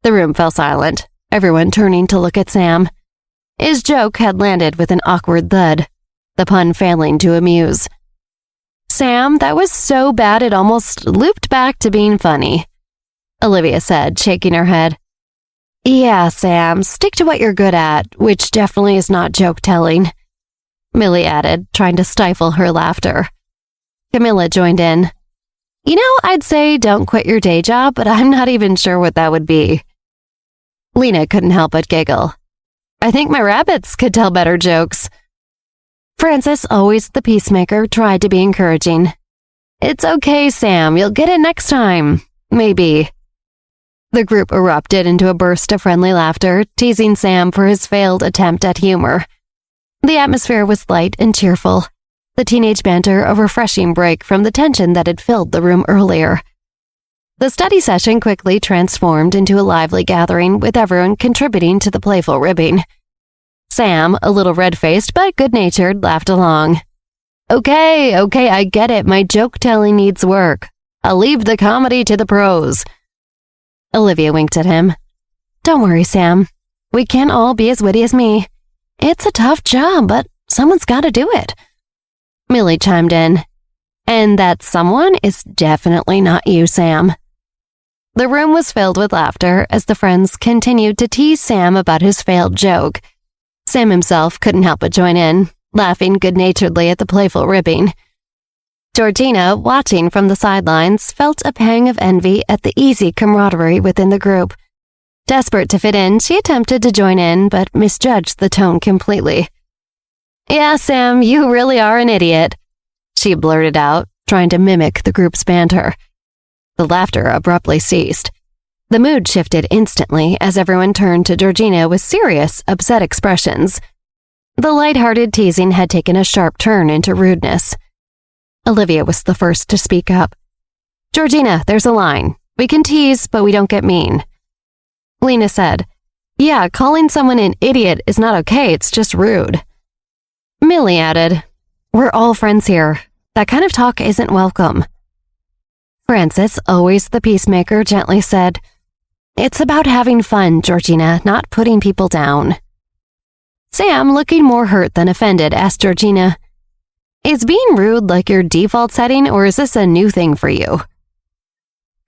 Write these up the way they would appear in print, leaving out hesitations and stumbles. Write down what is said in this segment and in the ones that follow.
The room fell silent, everyone turning to look at Sam. His joke had landed with an awkward thud, the pun failing to amuse. "Sam, that was so bad it almost looped back to being funny," Olivia said, shaking her head. "Yeah, Sam, stick to what you're good at, which definitely is not joke-telling," Millie added, trying to stifle her laughter. Camilla joined in. "You know, I'd say don't quit your day job, but I'm not even sure what that would be." Lena couldn't help but giggle. "I think my rabbits could tell better jokes." Frances, always the peacemaker, tried to be encouraging. "It's okay, Sam. You'll get it next time. Maybe." The group erupted into a burst of friendly laughter, teasing Sam for his failed attempt at humor. The atmosphere was light and cheerful, the teenage banter a refreshing break from the tension that had filled the room earlier. The study session quickly transformed into a lively gathering, with everyone contributing to the playful ribbing. Sam, a little red-faced but good-natured, laughed along. Okay, I get it. My joke-telling needs work. I'll leave the comedy to the pros." Olivia winked at him. "Don't worry, Sam. We can't all be as witty as me. It's a tough job, but someone's got to do it." Millie chimed in. "And that someone is definitely not you, Sam." The room was filled with laughter as the friends continued to tease Sam about his failed joke. Sam himself couldn't help but join in, laughing good-naturedly at the playful ribbing. Georgina, watching from the sidelines, felt a pang of envy at the easy camaraderie within the group. Desperate to fit in, she attempted to join in, but misjudged the tone completely. "Yeah, Sam, you really are an idiot," she blurted out, trying to mimic the group's banter. The laughter abruptly ceased. The mood shifted instantly as everyone turned to Georgina with serious, upset expressions. The light-hearted teasing had taken a sharp turn into rudeness. Olivia was the first to speak up. "Georgina, there's a line. We can tease, but we don't get mean." Lena said, "Yeah, calling someone an idiot is not okay, it's just rude." Millie added, "We're all friends here. That kind of talk isn't welcome." Frances, always the peacemaker, gently said, "It's about having fun, Georgina, not putting people down." Sam, looking more hurt than offended, asked Georgina, "Is being rude like your default setting, or is this a new thing for you?"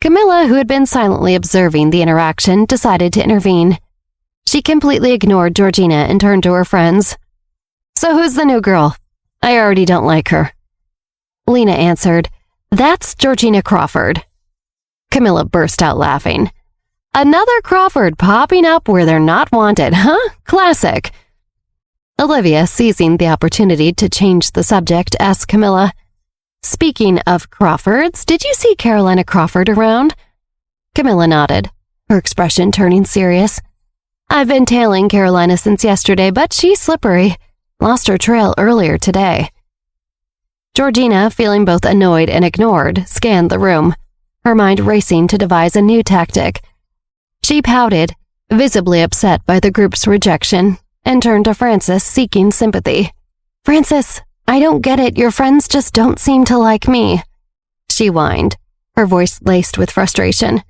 Camilla, who had been silently observing the interaction, decided to intervene. She completely ignored Georgina and turned to her friends. "So who's the new girl? I already don't like her." Lena answered, "That's Georgina Crawford." Camilla burst out laughing. "Another Crawford popping up where they're not wanted, huh? Classic." Olivia, seizing the opportunity to change the subject, asked Camilla, "Speaking of Crawfords, did you see Carolina Crawford around?" Camilla nodded, her expression turning serious. "I've been tailing Carolina since yesterday, but she's slippery. Lost her trail earlier today." Georgina, feeling both annoyed and ignored, scanned the room, her mind racing to devise a new tactic. She pouted, visibly upset by the group's rejection, and turned to Frances, seeking sympathy. "Frances, I don't get it. Your friends just don't seem to like me," she whined, her voice laced with frustration.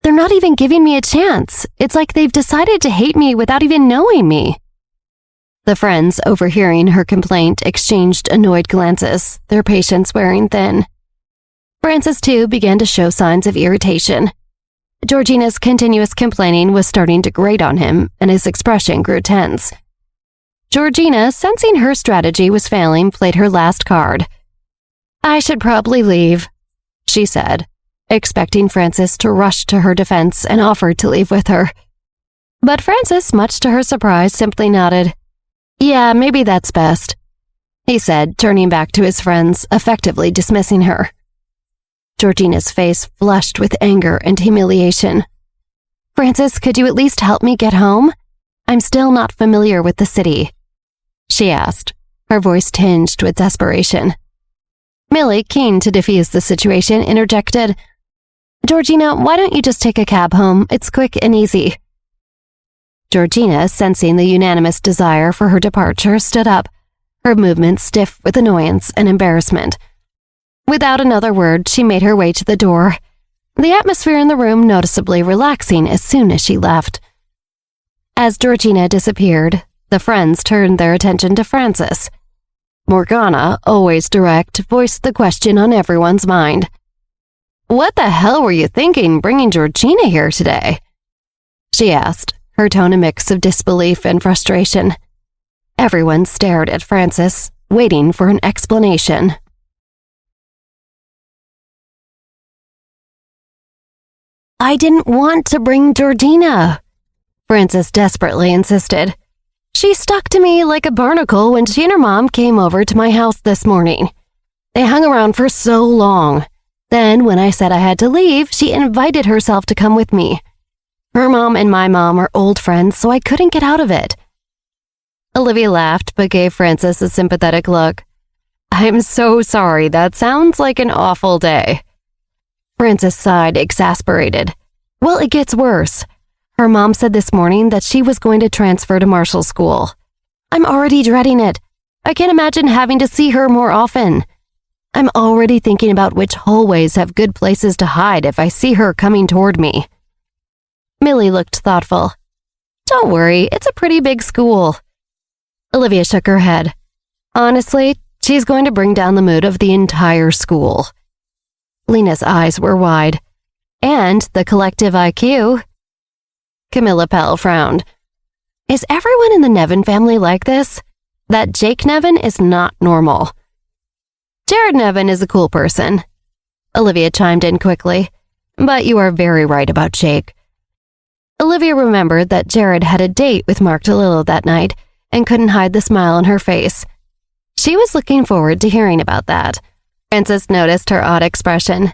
"They're not even giving me a chance. It's like they've decided to hate me without even knowing me." The friends, overhearing her complaint, exchanged annoyed glances, their patience wearing thin. Frances, too, began to show signs of irritation. Georgina's continuous complaining was starting to grate on him, and his expression grew tense. Georgina, sensing her strategy was failing, played her last card. "I should probably leave," she said, expecting Frances to rush to her defense and offer to leave with her. But Frances, much to her surprise, simply nodded. "Yeah, maybe that's best," he said, turning back to his friends, effectively dismissing her. Georgina's face flushed with anger and humiliation. "Frances, could you at least help me get home? I'm still not familiar with the city," she asked, her voice tinged with desperation. Millie, keen to defuse the situation, interjected, "Georgina, why don't you just take a cab home? It's quick and easy." Georgina, sensing the unanimous desire for her departure, stood up, her movements stiff with annoyance and embarrassment. Without another word, she made her way to the door. the atmosphere in the room noticeably relaxing as soon as she left. As Georgina disappeared, the friends turned their attention to Frances. Morgana, always direct, voiced the question on everyone's mind. "What the hell were you thinking bringing Georgina here today?" she asked, her tone a mix of disbelief and frustration. Everyone stared at Frances, waiting for an explanation. "I didn't want to bring Georgina," Frances desperately insisted. "She stuck to me like a barnacle when she and her mom came over to my house this morning. They hung around for so long. Then, when I said I had to leave, she invited herself to come with me. Her mom and my mom are old friends, so I couldn't get out of it." Olivia laughed but gave Frances a sympathetic look. "I'm so sorry. That sounds like an awful day." Frances sighed, exasperated. "Well, it gets worse. Her mom said this morning that she was going to transfer to Marshall School. I'm already dreading it. I can't imagine having to see her more often. I'm already thinking about which hallways have good places to hide if I see her coming toward me." Millie looked thoughtful. "Don't worry, it's a pretty big school." Olivia shook her head. "Honestly, she's going to bring down the mood of the entire school." Lena's eyes were wide. "And the collective IQ." Camilla Pell frowned. "Is everyone in the Nevin family like this? That Jake Nevin is not normal." "Jared Nevin is a cool person," Olivia chimed in quickly. "But you are very right about Jake." Olivia remembered that Jared had a date with Mark DeLillo that night and couldn't hide the smile on her face. She was looking forward to hearing about that. Frances noticed her odd expression.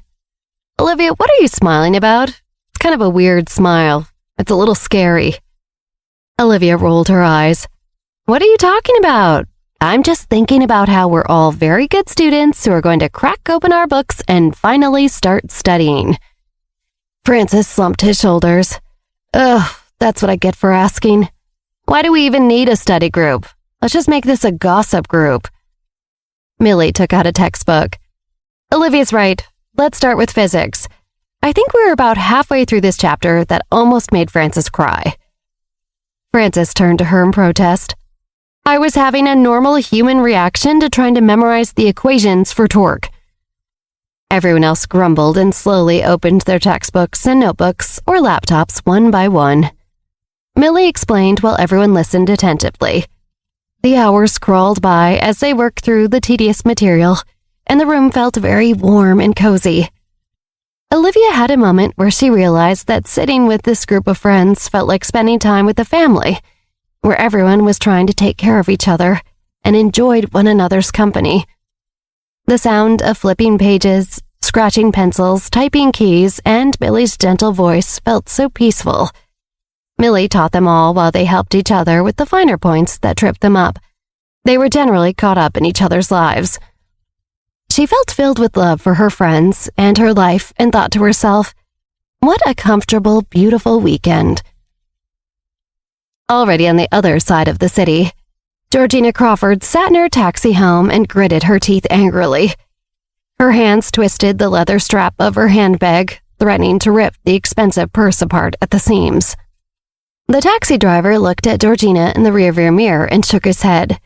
"Olivia, what are you smiling about? It's kind of a weird smile. It's a little scary." Olivia rolled her eyes. "What are you talking about? I'm just thinking about how we're all very good students who are going to crack open our books and finally start studying." Frances slumped his shoulders. "Ugh, that's what I get for asking. Why do we even need a study group? Let's just make this a gossip group." Millie took out a textbook. "Olivia's right. Let's start with physics. I think we're about halfway through this chapter that almost made Frances cry." Frances turned to her in protest. "I was having a normal human reaction to trying to memorize the equations for torque." Everyone else grumbled and slowly opened their textbooks and notebooks or laptops one by one. Millie explained while everyone listened attentively. The hours crawled by as they worked through the tedious material, and the room felt very warm and cozy. Olivia had a moment where she realized that sitting with this group of friends felt like spending time with a family, where everyone was trying to take care of each other and enjoyed one another's company. The sound of flipping pages, scratching pencils, typing keys, and Millie's gentle voice felt so peaceful. Millie taught them all while they helped each other with the finer points that tripped them up. They were generally caught up in each other's lives. She felt filled with love for her friends and her life and thought to herself, "What a comfortable, beautiful weekend." Already on the other side of the city, Georgina Crawford sat in her taxi home and gritted her teeth angrily. Her hands twisted the leather strap of her handbag, threatening to rip the expensive purse apart at the seams. The taxi driver looked at Georgina in the rearview mirror and shook his head.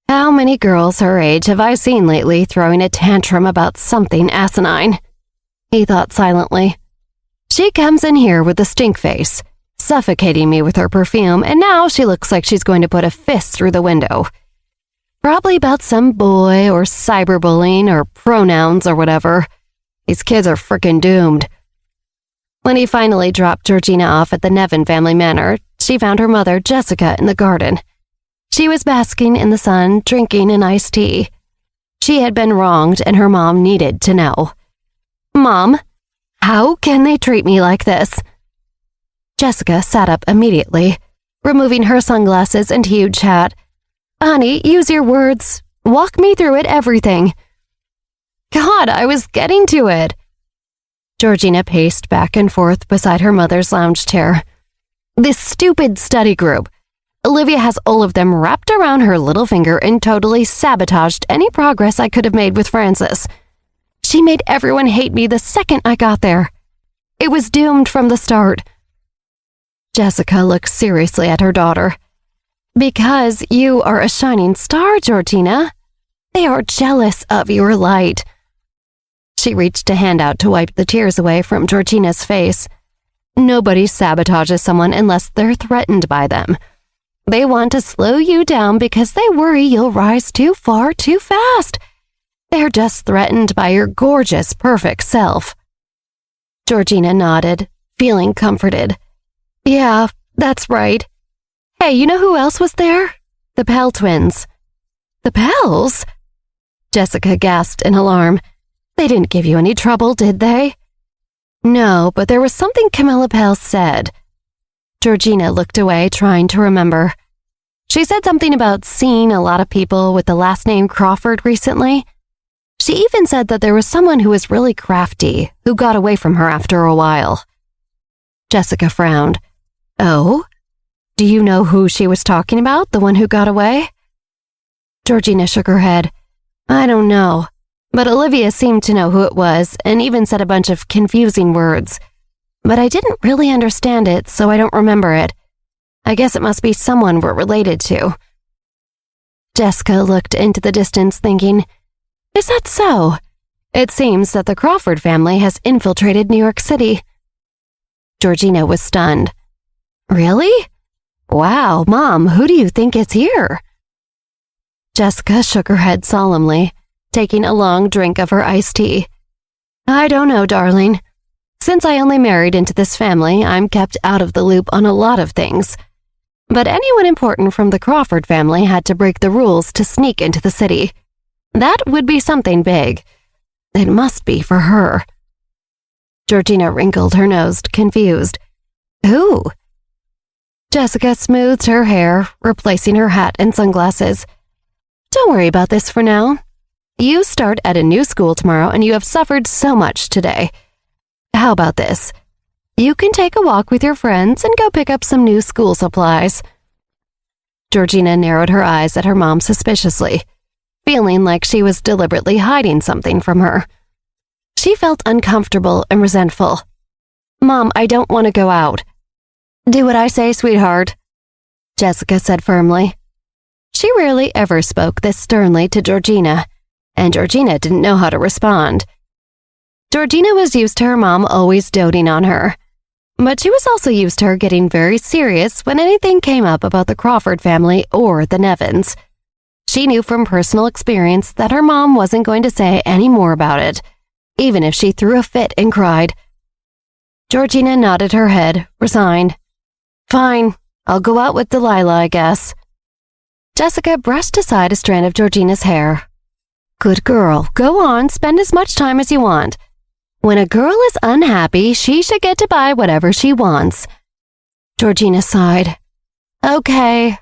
How many girls her age have I seen lately throwing a tantrum about something asinine? He thought silently. She comes in here with a stink face, suffocating me with her perfume, and now she looks like she's going to put a fist through the window. Probably about some boy or cyberbullying or pronouns or whatever. These kids are frickin' doomed. When he finally dropped Georgina off at the Nevin family manor, she found her mother, Jessica, in the garden. She was basking in the sun, drinking an iced tea. She had been wronged, and her mom needed to know. "Mom, how can they treat me like this?" Jessica sat up immediately, removing her sunglasses and huge hat. "Honey, use your words. Walk me through it, everything." God, I was getting to it. Georgina paced back and forth beside her mother's lounge chair. This stupid study group. Olivia has all of them wrapped around her little finger and totally sabotaged any progress I could have made with Frances. She made everyone hate me the second I got there. It was doomed from the start. Jessica looked seriously at her daughter. Because you are a shining star, Georgina. They are jealous of your light. She reached a hand out to wipe the tears away from Georgina's face. Nobody sabotages someone unless they're threatened by them. They want to slow you down because they worry you'll rise too far too fast. They're just threatened by your gorgeous, perfect self. Georgina nodded, feeling comforted. Yeah, that's right. Hey, you know who else was there? The Pell twins. The Pells? Jessica gasped in alarm. They didn't give you any trouble, did they? No, but there was something Camilla Pell said. Georgina looked away, trying to remember. She said something about seeing a lot of people with the last name Crawford recently. She even said that there was someone who was really crafty, who got away from her after a while. Jessica frowned. Oh? Do you know who she was talking about, the one who got away? Georgina shook her head. I don't know, but Olivia seemed to know who it was and even said a bunch of confusing words. But I didn't really understand it, so I don't remember it. I guess it must be someone we're related to. Jessica looked into the distance, thinking, is that so? It seems that the Crawford family has infiltrated New York City. Georgina was stunned. Really? Wow, Mom, who do you think is here? Jessica shook her head solemnly, taking a long drink of her iced tea. I don't know, darling. Since I only married into this family, I'm kept out of the loop on a lot of things. But anyone important from the Crawford family had to break the rules to sneak into the city. That would be something big. It must be for her. Georgina wrinkled her nose, confused. Who? Jessica smoothed her hair, replacing her hat and sunglasses. Don't worry about this for now. You start at a new school tomorrow and you have suffered so much today. How about this? You can take a walk with your friends and go pick up some new school supplies. Georgina narrowed her eyes at her mom suspiciously, feeling like she was deliberately hiding something from her. She felt uncomfortable and resentful. Mom, I don't want to go out. Do what I say, sweetheart, Jessica said firmly. She rarely ever spoke this sternly to Georgina, and Georgina didn't know how to respond. Georgina was used to her mom always doting on her, but she was also used to her getting very serious when anything came up about the Crawford family or the Nevins. She knew from personal experience that her mom wasn't going to say any more about it, even if she threw a fit and cried. Georgina nodded her head, resigned. Fine, I'll go out with Delilah, I guess. Jessica brushed aside a strand of Georgina's hair. Good girl, go on, spend as much time as you want. When a girl is unhappy, she should get to buy whatever she wants. Georgina sighed. Okay.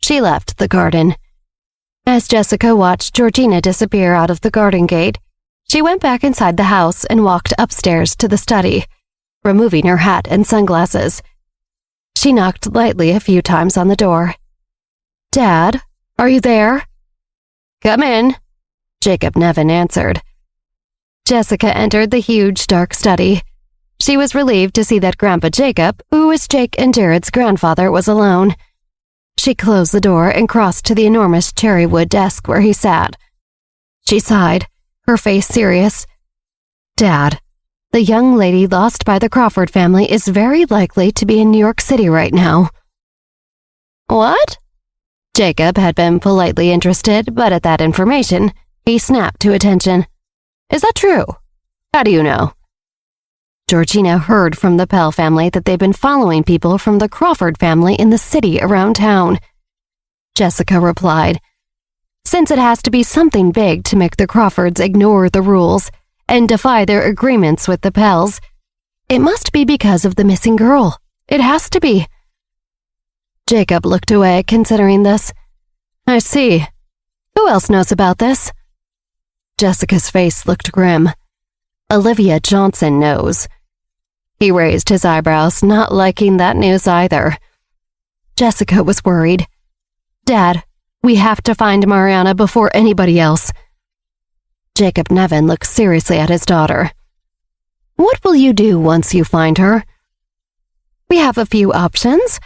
She left the garden. As Jessica watched Georgina disappear out of the garden gate, she went back inside the house and walked upstairs to the study, removing her hat and sunglasses. She knocked lightly a few times on the door. Dad, are you there? Come in, Jacob Nevin answered. Jessica entered the huge, dark study. She was relieved to see that Grandpa Jacob, who was Jake and Jared's grandfather, was alone. She closed the door and crossed to the enormous cherry wood desk where he sat. She sighed, her face serious. Dad, the young lady lost by the Crawford family is very likely to be in New York City right now. What? Jacob had been politely interested, but at that information, he snapped to attention. Is that true? How do you know? Georgina heard from the Pell family that they've been following people from the Crawford family in the city around town. Jessica replied, since it has to be something big to make the Crawfords ignore the rules and defy their agreements with the Pells, it must be because of the missing girl. It has to be. Jacob looked away, considering this. I see. Who else knows about this? Jessica's face looked grim. Olivia Johnson knows. He raised his eyebrows, not liking that news either. Jessica was worried. Dad, we have to find Mariana before anybody else. Jacob Nevin looked seriously at his daughter. What will you do once you find her? We have a few options.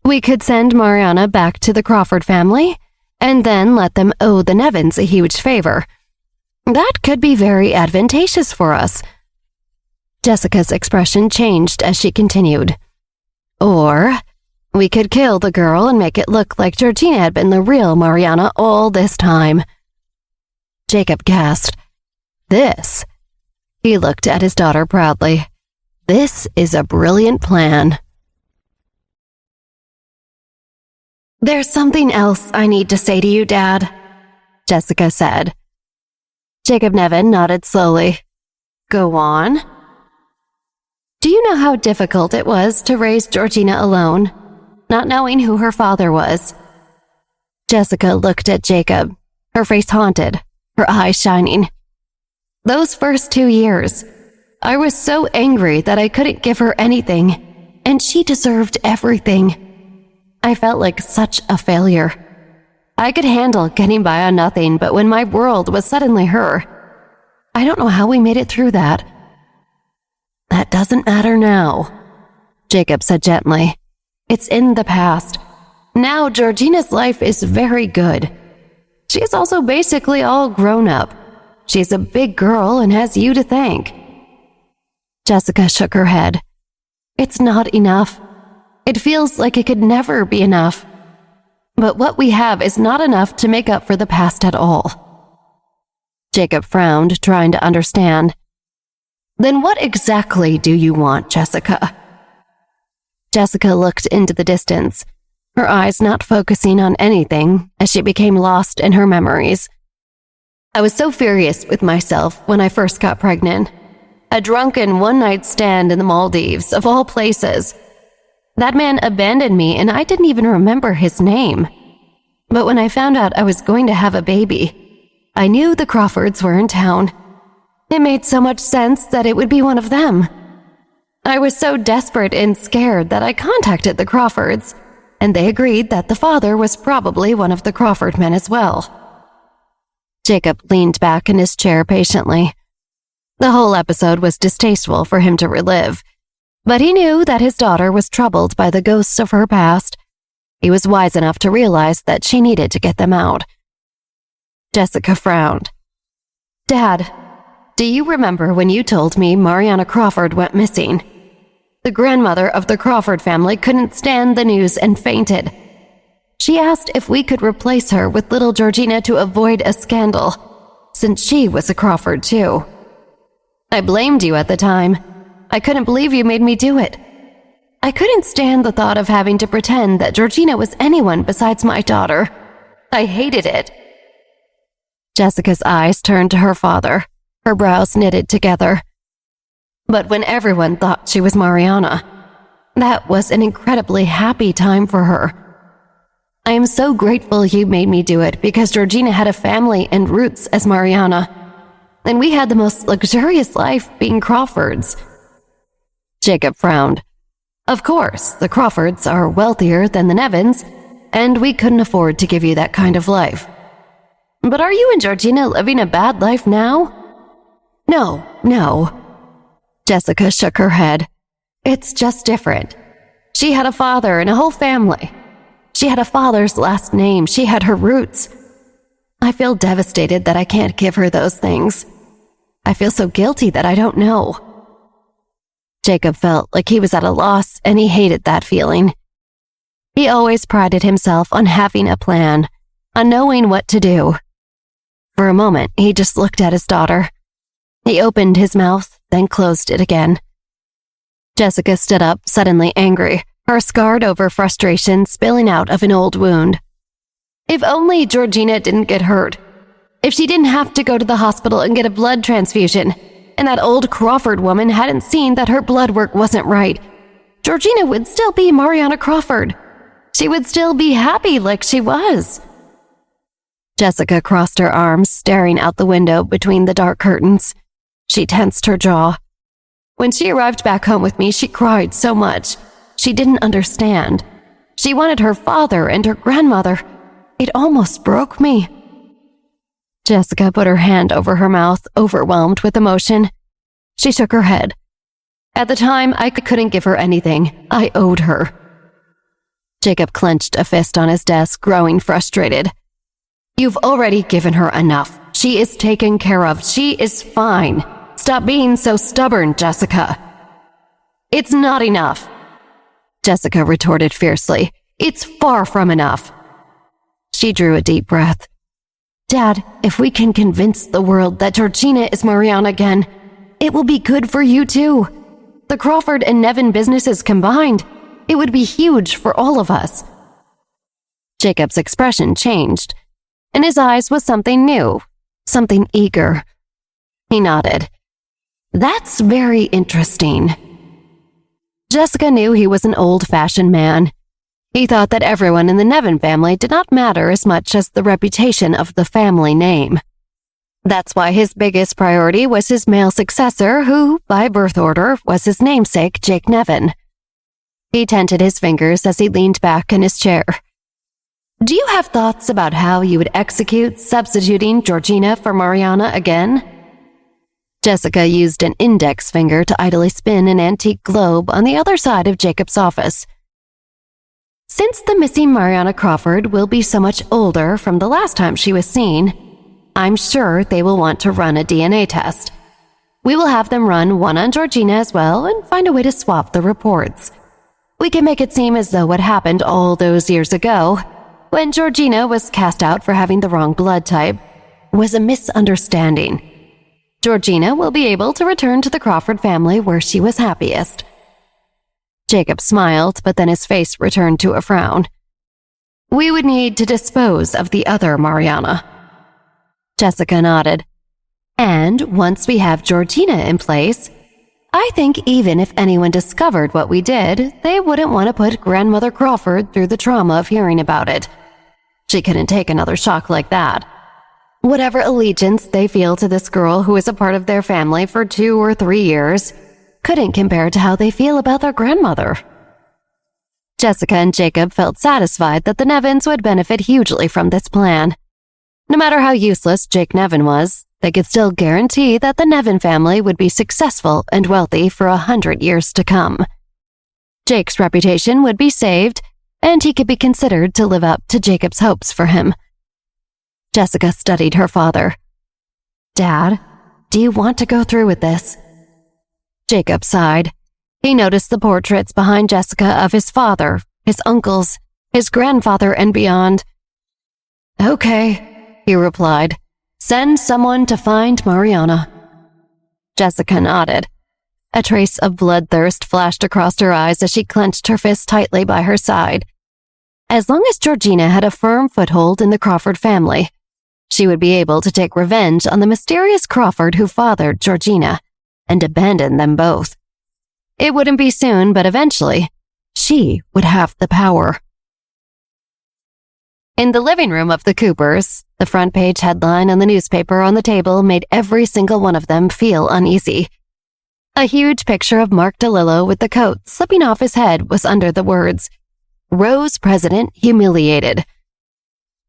We could send Mariana back to the Crawford family, and then let them owe the Nevins a huge favor. That could be very advantageous for us. Jessica's expression changed as she continued. Or we could kill the girl and make it look like Georgina had been the real Mariana all this time. Jacob gasped. This. He looked at his daughter proudly. This is a brilliant plan. There's something else I need to say to you, Dad, Jessica said. Jacob Nevin nodded slowly. Go on. Do you know how difficult it was to raise Georgina alone, not knowing who her father was? Jessica looked at Jacob, her face haunted, her eyes shining. Those first 2 years, I was so angry that I couldn't give her anything, and she deserved everything. I felt like such a failure. I could handle getting by on nothing, but when my world was suddenly her, I don't know how we made it through that. That doesn't matter now, Jacob said gently. It's in the past. Now Georgina's life is very good. She's also basically all grown up. She's a big girl and has you to thank. Jessica shook her head. It's not enough. It feels like it could never be enough. But what we have is not enough to make up for the past at all. Jacob frowned, trying to understand. Then what exactly do you want, Jessica? Jessica looked into the distance, her eyes not focusing on anything as she became lost in her memories. I was so furious with myself when I first got pregnant. A drunken one-night stand in the Maldives, of all places. That man abandoned me and I didn't even remember his name. But when I found out I was going to have a baby, I knew the Crawfords were in town. It made so much sense that it would be one of them. I was so desperate and scared that I contacted the Crawfords, and they agreed that the father was probably one of the Crawford men as well. Jacob leaned back in his chair patiently. The whole episode was distasteful for him to relive, but he knew that his daughter was troubled by the ghosts of her past. He was wise enough to realize that she needed to get them out. Jessica frowned. Dad, do you remember when you told me Mariana Crawford went missing? The grandmother of the Crawford family couldn't stand the news and fainted. She asked if we could replace her with little Georgina to avoid a scandal, since she was a Crawford too. I blamed you at the time. I couldn't believe you made me do it. I couldn't stand the thought of having to pretend that Georgina was anyone besides my daughter. I hated it. Jessica's eyes turned to her father, her brows knitted together. But when everyone thought she was Mariana, that was an incredibly happy time for her. I am so grateful you made me do it because Georgina had a family and roots as Mariana, and we had the most luxurious life being Crawfords. Jacob frowned. Of course, the Crawfords are wealthier than the Nevins, and we couldn't afford to give you that kind of life. But are you and Georgina living a bad life now? No. Jessica shook her head. It's just different. She had a father and a whole family. She had a father's last name. She had her roots. I feel devastated that I can't give her those things. I feel so guilty that I don't know. Jacob felt like he was at a loss, and he hated that feeling. He always prided himself on having a plan, on knowing what to do. For a moment, he just looked at his daughter. He opened his mouth, then closed it again. Jessica stood up, suddenly angry, her scarred-over frustration spilling out of an old wound. If only Georgina didn't get hurt. If she didn't have to go to the hospital and get a blood transfusion, and that old Crawford woman hadn't seen that her blood work wasn't right, Georgina would still be Mariana Crawford. She would still be happy like she was. Jessica crossed her arms, staring out the window between the dark curtains. She tensed her jaw. When she arrived back home with me, she cried so much. She didn't understand. She wanted her father and her grandmother. It almost broke me. Jessica put her hand over her mouth, overwhelmed with emotion. She shook her head. At the time, I couldn't give her anything. I owed her. Jacob clenched a fist on his desk, growing frustrated. You've already given her enough. She is taken care of. She is fine. Stop being so stubborn, Jessica. It's not enough, Jessica retorted fiercely. It's far from enough. She drew a deep breath. Dad, if we can convince the world that Georgina is Mariana again, it will be good for you too. The Crawford and Nevin businesses combined, it would be huge for all of us. Jacob's expression changed. In his eyes was something new, something eager. He nodded. That's very interesting. Jessica knew he was an old-fashioned man. He thought that everyone in the Nevin family did not matter as much as the reputation of the family name. That's why his biggest priority was his male successor, who, by birth order, was his namesake, Jake Nevin. He tented his fingers as he leaned back in his chair. Do you have thoughts about how you would execute substituting Georgina for Mariana again? Jessica used an index finger to idly spin an antique globe on the other side of Jacob's office. Since the missing Mariana Crawford will be so much older from the last time she was seen, I'm sure they will want to run a DNA test. We will have them run one on Georgina as well and find a way to swap the reports. We can make it seem as though what happened all those years ago, when Georgina was cast out for having the wrong blood type, was a misunderstanding. Georgina will be able to return to the Crawford family where she was happiest. Jacob smiled, but then his face returned to a frown. We would need to dispose of the other Mariana. Jessica nodded. And once we have Georgina in place, I think even if anyone discovered what we did, they wouldn't want to put Grandmother Crawford through the trauma of hearing about it. She couldn't take another shock like that. Whatever allegiance they feel to this girl who is a part of their family for 2 or 3 years couldn't compare to how they feel about their grandmother. Jessica and Jacob felt satisfied that the Nevins would benefit hugely from this plan. No matter how useless Jake Nevin was, they could still guarantee that the Nevin family would be successful and wealthy for 100 years to come. Jake's reputation would be saved, and he could be considered to live up to Jacob's hopes for him. Jessica studied her father. Dad, do you want to go through with this? Jacob sighed. He noticed the portraits behind Jessica of his father, his uncles, his grandfather, and beyond. Okay, he replied. Send someone to find Mariana. Jessica nodded. A trace of bloodthirst flashed across her eyes as she clenched her fist tightly by her side. As long as Georgina had a firm foothold in the Crawford family, she would be able to take revenge on the mysterious Crawford who fathered Georgina and abandon them both. It wouldn't be soon, but eventually, she would have the power. In the living room of the Coopers, the front page headline on the newspaper on the table made every single one of them feel uneasy. A huge picture of Mark DeLillo with the coat slipping off his head was under the words, Rose President Humiliated.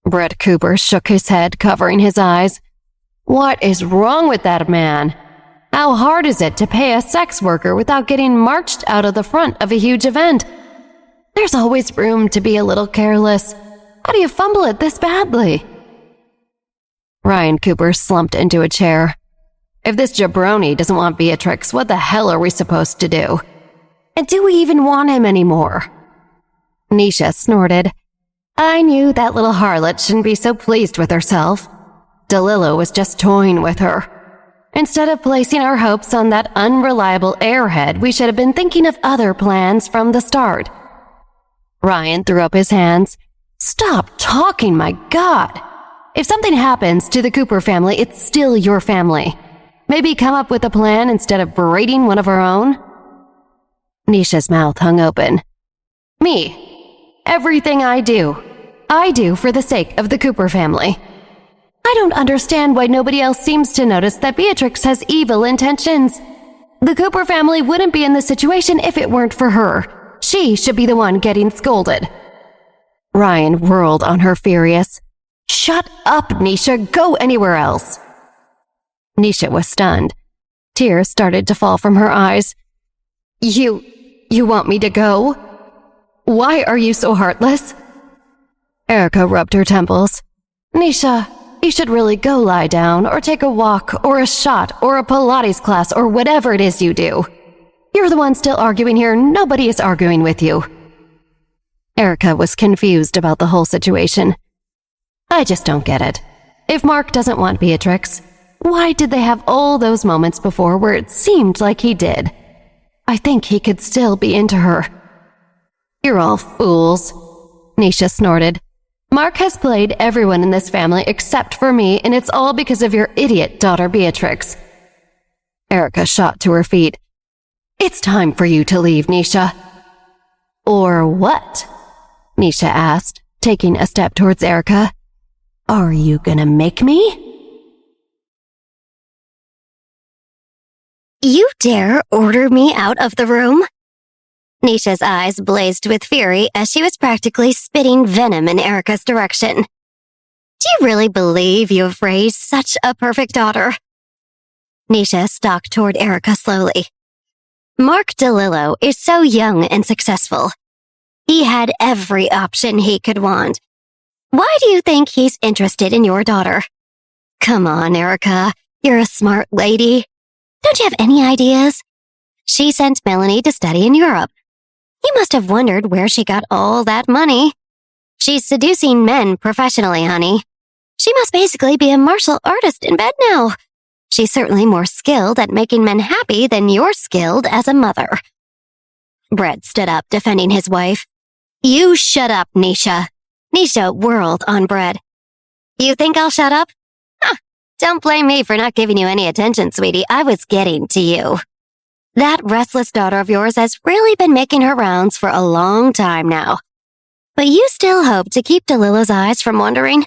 Brett Cooper shook his head, covering his eyes. What is wrong with that man? How hard is it to pay a sex worker without getting marched out of the front of a huge event? There's always room to be a little careless. How do you fumble it this badly? Ryan Cooper slumped into a chair. If this jabroni doesn't want Beatrix, what the hell are we supposed to do? And do we even want him anymore? Nisha snorted. I knew that little harlot shouldn't be so pleased with herself. DeLillo was just toying with her. Instead of placing our hopes on that unreliable airhead, we should have been thinking of other plans from the start. Ryan threw up his hands. Stop talking, my God! If something happens to the Cooper family, it's still your family. Maybe come up with a plan instead of berating one of our own? Nisha's mouth hung open. Me. Everything I do for the sake of the Cooper family. I don't understand why nobody else seems to notice that Beatrix has evil intentions. The Cooper family wouldn't be in this situation if it weren't for her. She should be the one getting scolded. Ryan whirled on her furious. Shut up, Nisha. Go anywhere else. Nisha was stunned. Tears started to fall from her eyes. You want me to go? Why are you so heartless? Erica rubbed her temples. Nisha, you should really go lie down or take a walk or a shot or a Pilates class or whatever it is you do. You're the one still arguing here. Nobody is arguing with you. Erica was confused about the whole situation. I just don't get it. If Mark doesn't want Beatrix, why did they have all those moments before where it seemed like he did? I think he could still be into her. You're all fools, Nisha snorted. Mark has played everyone in this family except for me, and it's all because of your idiot daughter Beatrix. Erica shot to her feet. It's time for you to leave, Nisha. Or what? Nisha asked, taking a step towards Erica. Are you gonna make me? You dare order me out of the room? Nisha's eyes blazed with fury as she was practically spitting venom in Erica's direction. Do you really believe you have raised such a perfect daughter? Nisha stalked toward Erica slowly. Mark DeLillo is so young and successful. He had every option he could want. Why do you think he's interested in your daughter? Come on, Erica. You're a smart lady. Don't you have any ideas? She sent Melanie to study in Europe. You must have wondered where she got all that money. She's seducing men professionally, honey. She must basically be a martial artist in bed now. She's certainly more skilled at making men happy than you're skilled as a mother. Brett stood up, defending his wife. You shut up, Nisha. Nisha whirled on Brett. You think I'll shut up? Huh. Don't blame me for not giving you any attention, sweetie. I was getting to you. That restless daughter of yours has really been making her rounds for a long time now. But you still hope to keep DeLillo's eyes from wandering?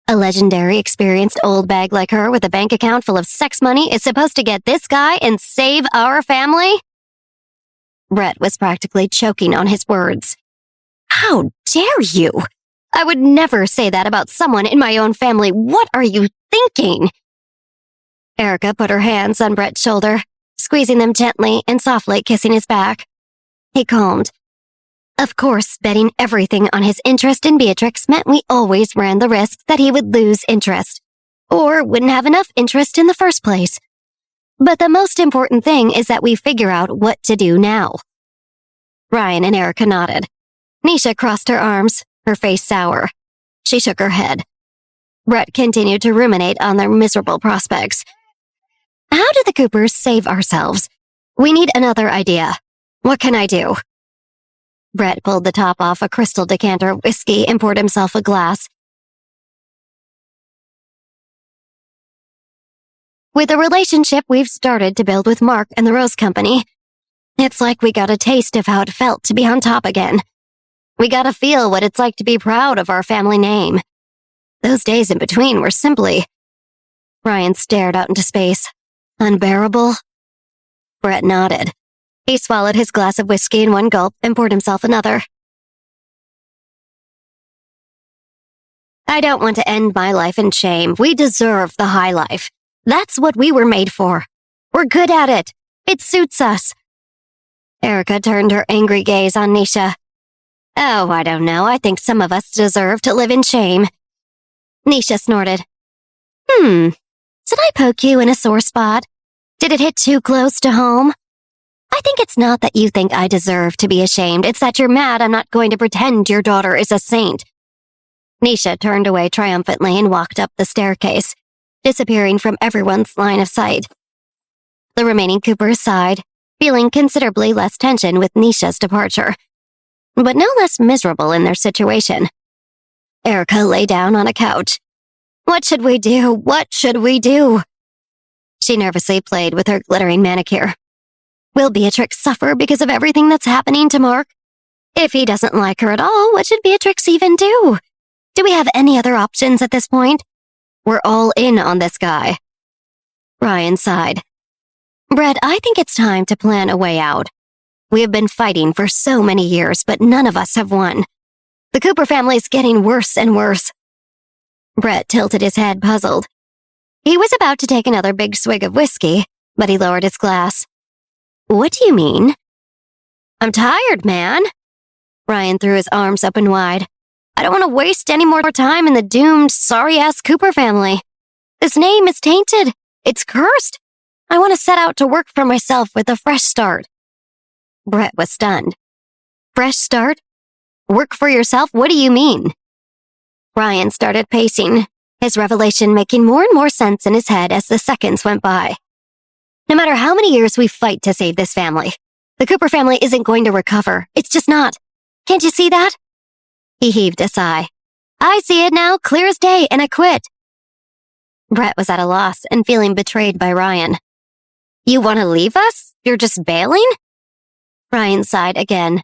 A legendary, experienced old bag like her with a bank account full of sex money is supposed to get this guy and save our family? Brett was practically choking on his words. How dare you? I would never say that about someone in my own family. What are you thinking? Erica put her hands on Brett's shoulder, squeezing them gently and softly kissing his back. He calmed. Of course, betting everything on his interest in Beatrix meant we always ran the risk that he would lose interest, or wouldn't have enough interest in the first place. But the most important thing is that we figure out what to do now. Ryan and Erica nodded. Nisha crossed her arms, her face sour. She shook her head. Brett continued to ruminate on their miserable prospects. How do the Coopers save ourselves? We need another idea. What can I do? Brett pulled the top off a crystal decanter of whiskey and poured himself a glass. With the relationship we've started to build with Mark and the Rose Company, it's like we got a taste of how it felt to be on top again. We got to feel what it's like to be proud of our family name. Those days in between were simply... Ryan stared out into space. Unbearable? Brett nodded. He swallowed his glass of whiskey in one gulp and poured himself another. I don't want to end my life in shame. We deserve the high life. That's what we were made for. We're good at it. It suits us. Erica turned her angry gaze on Nisha. Oh, I don't know. I think some of us deserve to live in shame. Nisha snorted. Did I poke you in a sore spot? Did it hit too close to home? I think it's not that you think I deserve to be ashamed. It's that you're mad I'm not going to pretend your daughter is a saint. Nisha turned away triumphantly and walked up the staircase, disappearing from everyone's line of sight. The remaining Coopers sighed, feeling considerably less tension with Nisha's departure, but no less miserable in their situation. Erica lay down on a couch. What should we do? What should we do? She nervously played with her glittering manicure. Will Beatrix suffer because of everything that's happening to Mark? If he doesn't like her at all, what should Beatrix even do? Do we have any other options at this point? We're all in on this guy. Ryan sighed. Brett, I think it's time to plan a way out. We have been fighting for so many years, but none of us have won. The Cooper family's getting worse and worse. Brett tilted his head, puzzled. He was about to take another big swig of whiskey, but he lowered his glass. What do you mean? I'm tired, man. Ryan threw his arms open wide. I don't want to waste any more time in the doomed, sorry-ass Cooper family. This name is tainted. It's cursed. I want to set out to work for myself with a fresh start. Brett was stunned. Fresh start? Work for yourself? What do you mean? Ryan started pacing, his revelation making more and more sense in his head as the seconds went by. No matter how many years we fight to save this family, the Cooper family isn't going to recover. It's just not. Can't you see that? He heaved a sigh. I see it now, clear as day, and I quit. Brett was at a loss and feeling betrayed by Ryan. You want to leave us? You're just bailing? Ryan sighed again.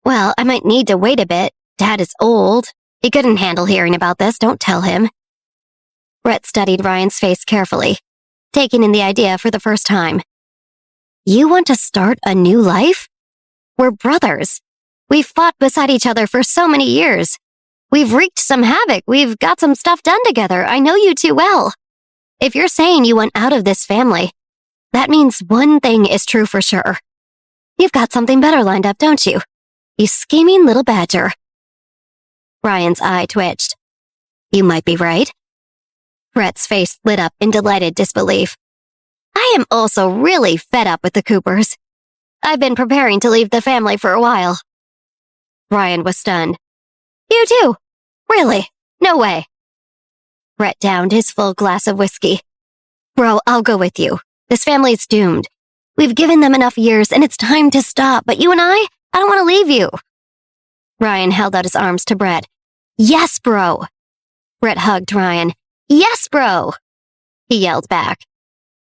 Well, I might need to wait a bit. Dad is old. He couldn't handle hearing about this. Don't tell him. Brett studied Ryan's face carefully, taking in the idea for the first time. You want to start a new life? We're brothers. We've fought beside each other for so many years. We've wreaked some havoc. We've got some stuff done together. I know you too well. If you're saying you want out of this family, that means one thing is true for sure. You've got something better lined up, don't you? You scheming little badger. Ryan's eye twitched. You might be right. Brett's face lit up in delighted disbelief. I am also really fed up with the Coopers. I've been preparing to leave the family for a while. Ryan was stunned. You too? Really? No way. Brett downed his full glass of whiskey. Bro, I'll go with you. This family's doomed. We've given them enough years and it's time to stop, but you and I don't want to leave you. Ryan held out his arms to Brett. Yes, bro. Brett hugged Ryan. Yes, bro. He yelled back.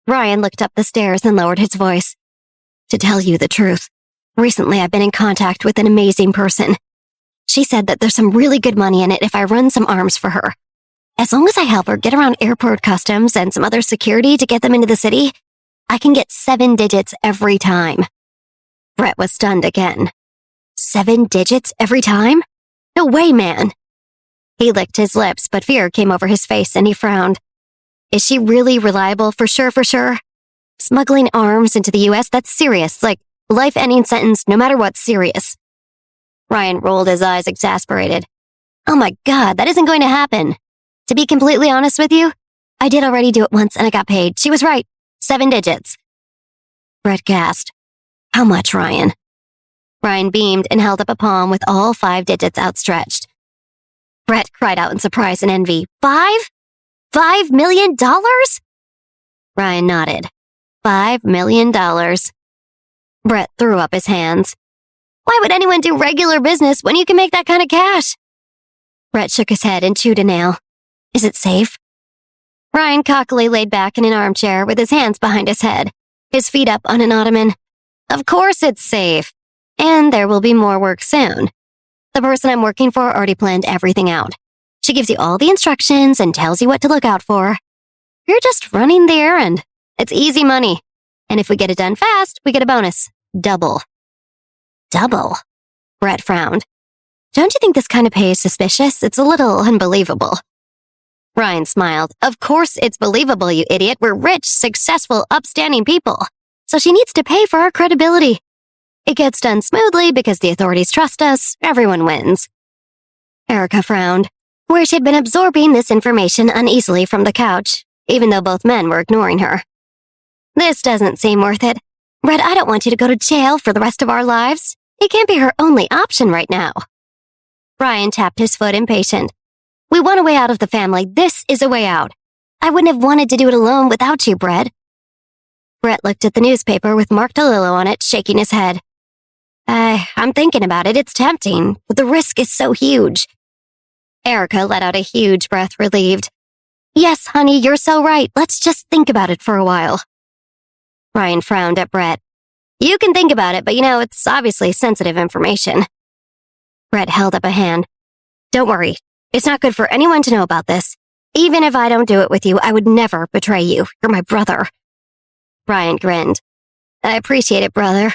Ryan looked up the stairs and lowered his voice. To tell you the truth, recently I've been in contact with an amazing person. She said that there's some really good money in it if I run some arms for her. As long as I help her get around airport customs and some other security to get them into the city, I can get 7 digits every time. Brett was stunned again. 7 digits every time? No way, man. He licked his lips, but fear came over his face and he frowned. Is she really reliable? For sure, for sure. Smuggling arms into the U.S., that's serious. Like, life-ending sentence, no matter what, serious. Ryan rolled his eyes, exasperated. Oh my God, that isn't going to happen. To be completely honest with you, I did already do it once and I got paid. She was right. 7 digits. Brett gasped. How much, Ryan? Ryan beamed and held up a palm with all 5 digits outstretched. Brett cried out in surprise and envy. 5? $5 million? Ryan nodded. $5 million. Brett threw up his hands. Why would anyone do regular business when you can make that kind of cash? Brett shook his head and chewed a nail. Is it safe? Ryan cockily laid back in an armchair with his hands behind his head, his feet up on an ottoman. Of course it's safe. And there will be more work soon. The person I'm working for already planned everything out. She gives you all the instructions and tells you what to look out for. You're just running the errand. It's easy money. And if we get it done fast, we get a bonus. Double. Double? Brett frowned. Don't you think this kind of pay is suspicious? It's a little unbelievable. Ryan smiled. Of course it's believable, you idiot. We're rich, successful, upstanding people. So she needs to pay for our credibility. It gets done smoothly because the authorities trust us. Everyone wins. Erica frowned, where she'd been absorbing this information uneasily from the couch, even though both men were ignoring her. This doesn't seem worth it. Brett, I don't want you to go to jail for the rest of our lives. It can't be her only option right now. Ryan tapped his foot impatient. We want a way out of the family. This is a way out. I wouldn't have wanted to do it alone without you, Brett. Brett looked at the newspaper with Mark DeLillo on it, shaking his head. I'm thinking about it. It's tempting, but the risk is so huge. Erica let out a huge breath, relieved. Yes, honey, you're so right. Let's just think about it for a while. Ryan frowned at Brett. You can think about it, but it's obviously sensitive information. Brett held up a hand. Don't worry. It's not good for anyone to know about this. Even if I don't do it with you, I would never betray you. You're my brother. Ryan grinned. I appreciate it, brother.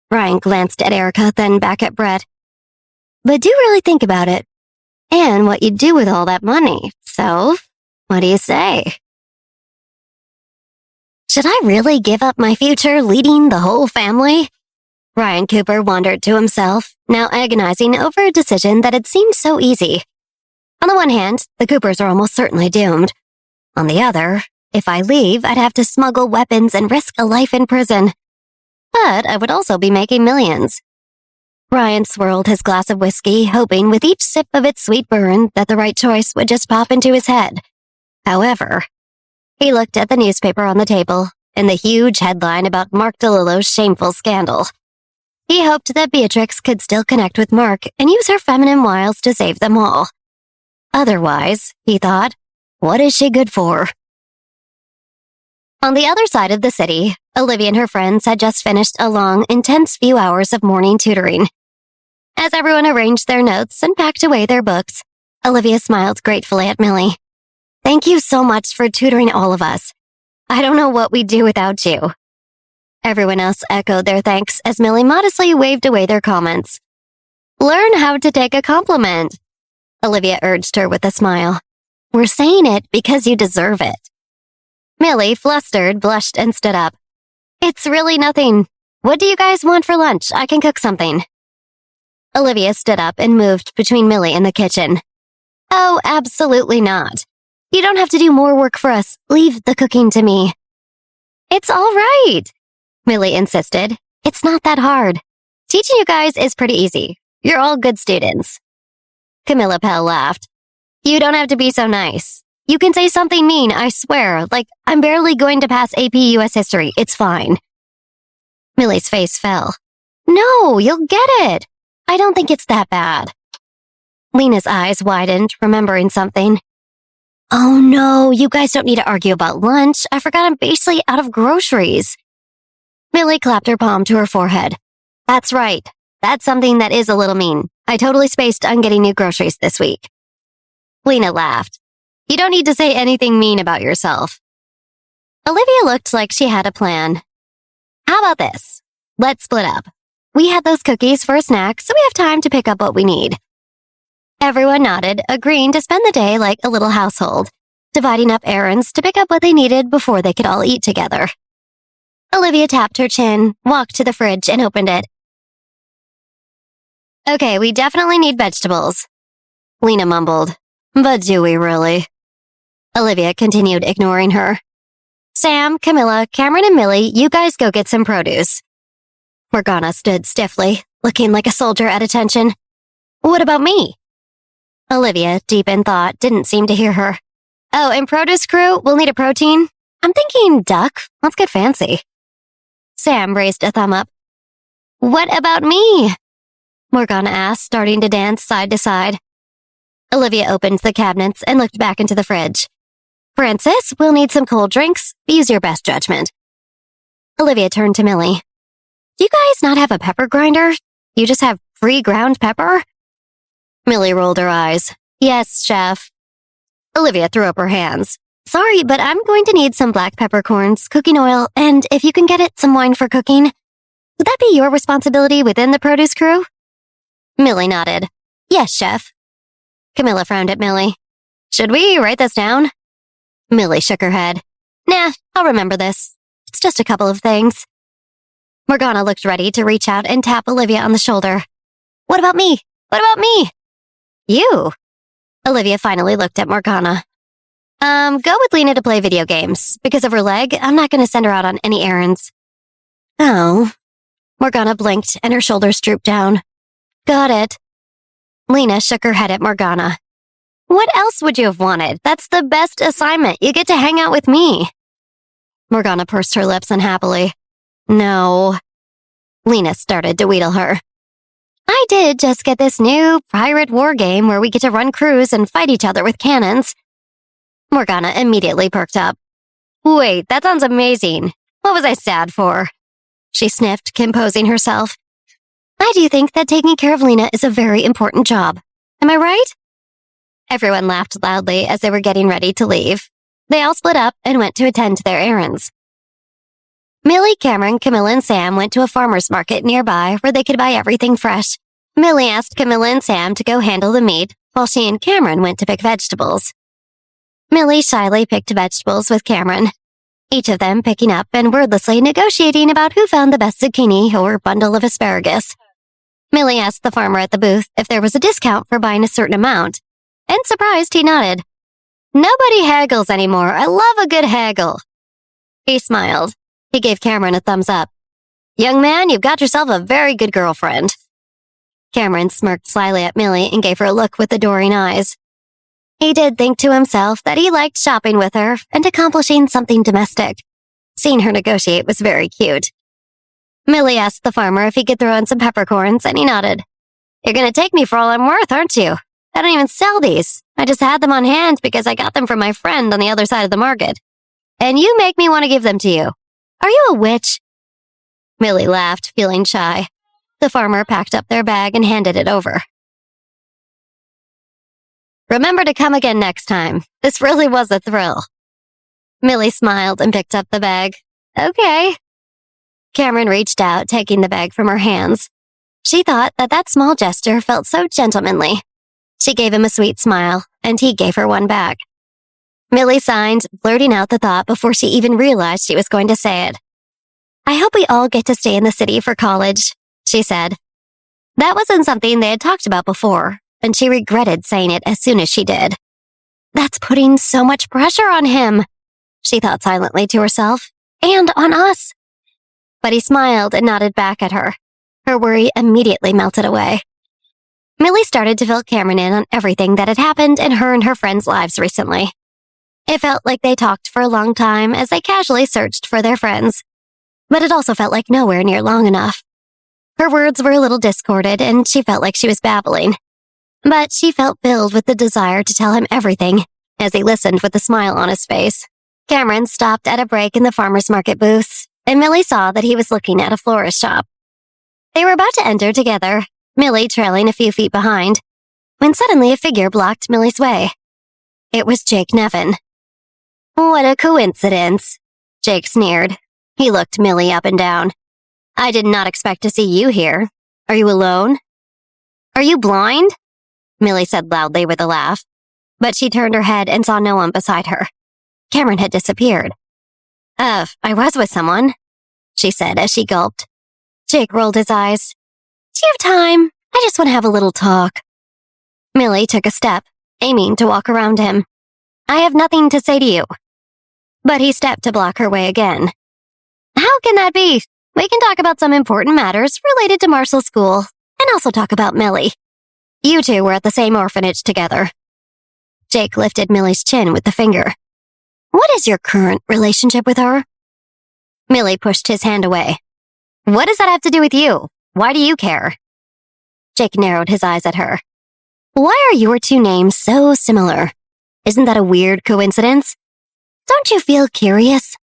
Ryan glanced at Erica, then back at Brett. But do really think about it. And what you'd do with all that money. So, what do you say? Should I really give up my future leading the whole family? Ryan Cooper wondered to himself, now agonizing over a decision that had seemed so easy. On the one hand, the Coopers are almost certainly doomed. On the other, if I leave, I'd have to smuggle weapons and risk a life in prison. But I would also be making millions. Ryan swirled his glass of whiskey, hoping with each sip of its sweet burn that the right choice would just pop into his head. However, he looked at the newspaper on the table and the huge headline about Mark DeLillo's shameful scandal. He hoped that Beatrix could still connect with Mark and use her feminine wiles to save them all. Otherwise, he thought, what is she good for? On the other side of the city, Olivia and her friends had just finished a long, intense few hours of morning tutoring. As everyone arranged their notes and packed away their books, Olivia smiled gratefully at Millie. Thank you so much for tutoring all of us. I don't know what we'd do without you. Everyone else echoed their thanks as Millie modestly waved away their comments. Learn how to take a compliment, Olivia urged her with a smile. We're saying it because you deserve it. Millie, flustered, blushed and stood up. It's really nothing. What do you guys want for lunch? I can cook something. Olivia stood up and moved between Millie and the kitchen. Oh, absolutely not. You don't have to do more work for us. Leave the cooking to me. It's all right, Millie insisted. It's not that hard. Teaching you guys is pretty easy. You're all good students. Camilla Pell laughed. You don't have to be so nice. You can say something mean, I swear, like I'm barely going to pass AP US History. It's fine. Millie's face fell. No, you'll get it. I don't think it's that bad. Lena's eyes widened, remembering something. Oh no, you guys don't need to argue about lunch. I forgot I'm basically out of groceries. Millie clapped her palm to her forehead. That's right. That's something that is a little mean. I totally spaced on getting new groceries this week. Lena laughed. You don't need to say anything mean about yourself. Olivia looked like she had a plan. How about this? Let's split up. We had those cookies for a snack, so we have time to pick up what we need. Everyone nodded, agreeing to spend the day like a little household, dividing up errands to pick up what they needed before they could all eat together. Olivia tapped her chin, walked to the fridge, and opened it. Okay, we definitely need vegetables. Lena mumbled. But do we really? Olivia continued ignoring her. Sam, Camilla, Cameron, and Millie, you guys go get some produce. Morgana stood stiffly, looking like a soldier at attention. What about me? Olivia, deep in thought, didn't seem to hear her. Oh, and produce crew, we'll need a protein. I'm thinking duck. Let's get fancy. Sam raised a thumb up. What about me? Morgana asked, starting to dance side to side. Olivia opened the cabinets and looked back into the fridge. Francis, we'll need some cold drinks. Use your best judgment. Olivia turned to Millie. Do you guys not have a pepper grinder? You just have free ground pepper? Millie rolled her eyes. Yes, chef. Olivia threw up her hands. Sorry, but I'm going to need some black peppercorns, cooking oil, and if you can get it, some wine for cooking. Would that be your responsibility within the produce crew? Millie nodded. Yes, chef. Camilla frowned at Millie. Should we write this down? Millie shook her head. Nah, I'll remember this. It's just a couple of things. Morgana looked ready to reach out and tap Olivia on the shoulder. What about me? What about me? You. Olivia finally looked at Morgana. Go with Lena to play video games. Because of her leg, I'm not going to send her out on any errands. Oh. Morgana blinked and her shoulders drooped down. Got it. Lena shook her head at Morgana. What else would you have wanted? That's the best assignment. You get to hang out with me. Morgana pursed her lips unhappily. No. Lena started to wheedle her. I did just get this new pirate war game where we get to run crews and fight each other with cannons. Morgana immediately perked up. Wait, that sounds amazing. What was I sad for? She sniffed, composing herself. I do think that taking care of Lena is a very important job. Am I right? Everyone laughed loudly as they were getting ready to leave. They all split up and went to attend to their errands. Millie, Cameron, Camilla, and Sam went to a farmer's market nearby where they could buy everything fresh. Millie asked Camilla and Sam to go handle the meat, while she and Cameron went to pick vegetables. Millie shyly picked vegetables with Cameron. each of them picking up and wordlessly negotiating about who found the best zucchini or bundle of asparagus. Millie asked the farmer at the booth if there was a discount for buying a certain amount, and surprised he nodded. Nobody haggles anymore. I love a good haggle. He smiled. He gave Cameron a thumbs up. Young man, you've got yourself a very good girlfriend. Cameron smirked slyly at Millie and gave her a look with adoring eyes. He did think to himself that he liked shopping with her and accomplishing something domestic. Seeing her negotiate was very cute. Millie asked the farmer if he could throw in some peppercorns, and he nodded. You're going to take me for all I'm worth, aren't you? I don't even sell these. I just had them on hand because I got them from my friend on the other side of the market. And you make me want to give them to you. Are you a witch? Millie laughed, feeling shy. The farmer packed up their bag and handed it over. Remember to come again next time. This really was a thrill. Millie smiled and picked up the bag. Okay. Cameron reached out, taking the bag from her hands. She thought that small gesture felt so gentlemanly. She gave him a sweet smile, and he gave her one back. Millie signed, blurting out the thought before she even realized she was going to say it. I hope we all get to stay in the city for college, she said. That wasn't something they had talked about before, and she regretted saying it as soon as she did. That's putting so much pressure on him, she thought silently to herself, and on us. But he smiled and nodded back at her. Her worry immediately melted away. Millie started to fill Cameron in on everything that had happened in her and her friends' lives recently. It felt like they talked for a long time as they casually searched for their friends. But it also felt like nowhere near long enough. Her words were a little discorded, and she felt like she was babbling. But she felt filled with the desire to tell him everything as he listened with a smile on his face. Cameron stopped at a break in the farmer's market booth, and Millie saw that he was looking at a florist shop. They were about to enter together, Millie trailing a few feet behind, when suddenly a figure blocked Millie's way. It was Jake Nevin. What a coincidence, Jake sneered. He looked Millie up and down. I did not expect to see you here. Are you alone? Are you blind? Millie said loudly with a laugh, but she turned her head and saw no one beside her. Cameron had disappeared. I was with someone, she said as she gulped. Jake rolled his eyes. Do you have time? I just want to have a little talk. Millie took a step, aiming to walk around him. I have nothing to say to you. But he stepped to block her way again. How can that be? We can talk about some important matters related to Marshall School, and also talk about Millie. You two were at the same orphanage together. Jake lifted Millie's chin with the finger. What is your current relationship with her? Millie pushed his hand away. What does that have to do with you? Why do you care? Jake narrowed his eyes at her. Why are your two names so similar? Isn't that a weird coincidence? Don't you feel curious?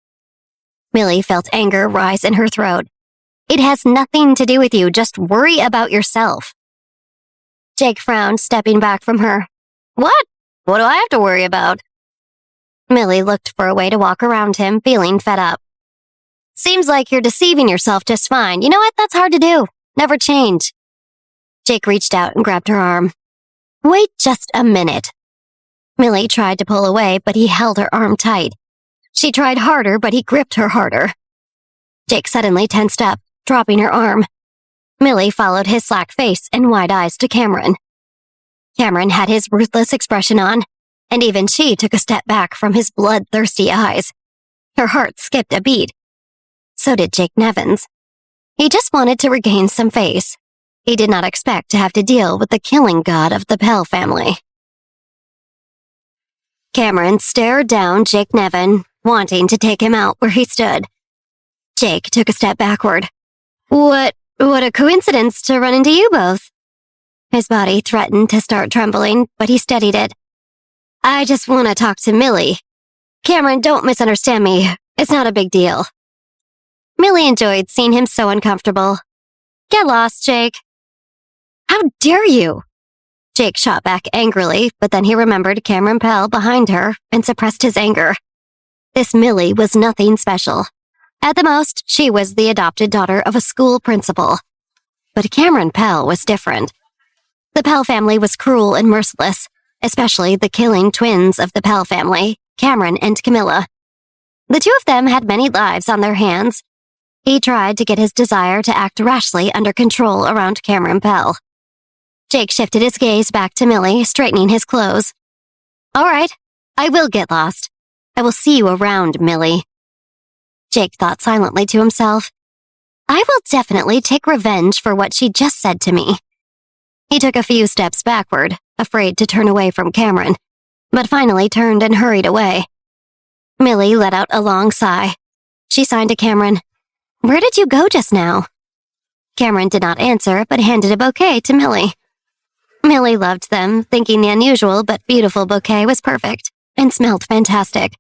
Millie felt anger rise in her throat. It has nothing to do with you. Just worry about yourself. Jake frowned, stepping back from her. What? What do I have to worry about? Millie looked for a way to walk around him, feeling fed up. Seems like you're deceiving yourself just fine. You know what? That's hard to do. Never change. Jake reached out and grabbed her arm. Wait just a minute. Millie tried to pull away, but he held her arm tight. She tried harder, but he gripped her harder. Jake suddenly tensed up, dropping her arm. Millie followed his slack face and wide eyes to Cameron. Cameron had his ruthless expression on, and even she took a step back from his bloodthirsty eyes. Her heart skipped a beat. So did Jake Nevin's. He just wanted to regain some face. He did not expect to have to deal with the killing god of the Pell family. Cameron stared down Jake Nevin, wanting to take him out where he stood. Jake took a step backward. What a coincidence to run into you both. His body threatened to start trembling, but he steadied it. I just want to talk to Millie. Cameron, don't misunderstand me. It's not a big deal. Millie enjoyed seeing him so uncomfortable. Get lost, Jake. How dare you? Jake shot back angrily, but then he remembered Cameron Pell behind her and suppressed his anger. This Millie was nothing special. At the most, she was the adopted daughter of a school principal. But Cameron Pell was different. The Pell family was cruel and merciless, especially the killing twins of the Pell family, Cameron and Camilla. The two of them had many lives on their hands. He tried to get his desire to act rashly under control around Cameron Pell. Jake shifted his gaze back to Millie, straightening his clothes. All right, I will get lost. I will see you around, Millie. Jake thought silently to himself. I will definitely take revenge for what she just said to me. He took a few steps backward, afraid to turn away from Cameron, but finally turned and hurried away. Millie let out a long sigh. She signed to Cameron, Where did you go just now? Cameron did not answer, but handed a bouquet to Millie. Millie loved them, thinking the unusual but beautiful bouquet was perfect and smelled fantastic.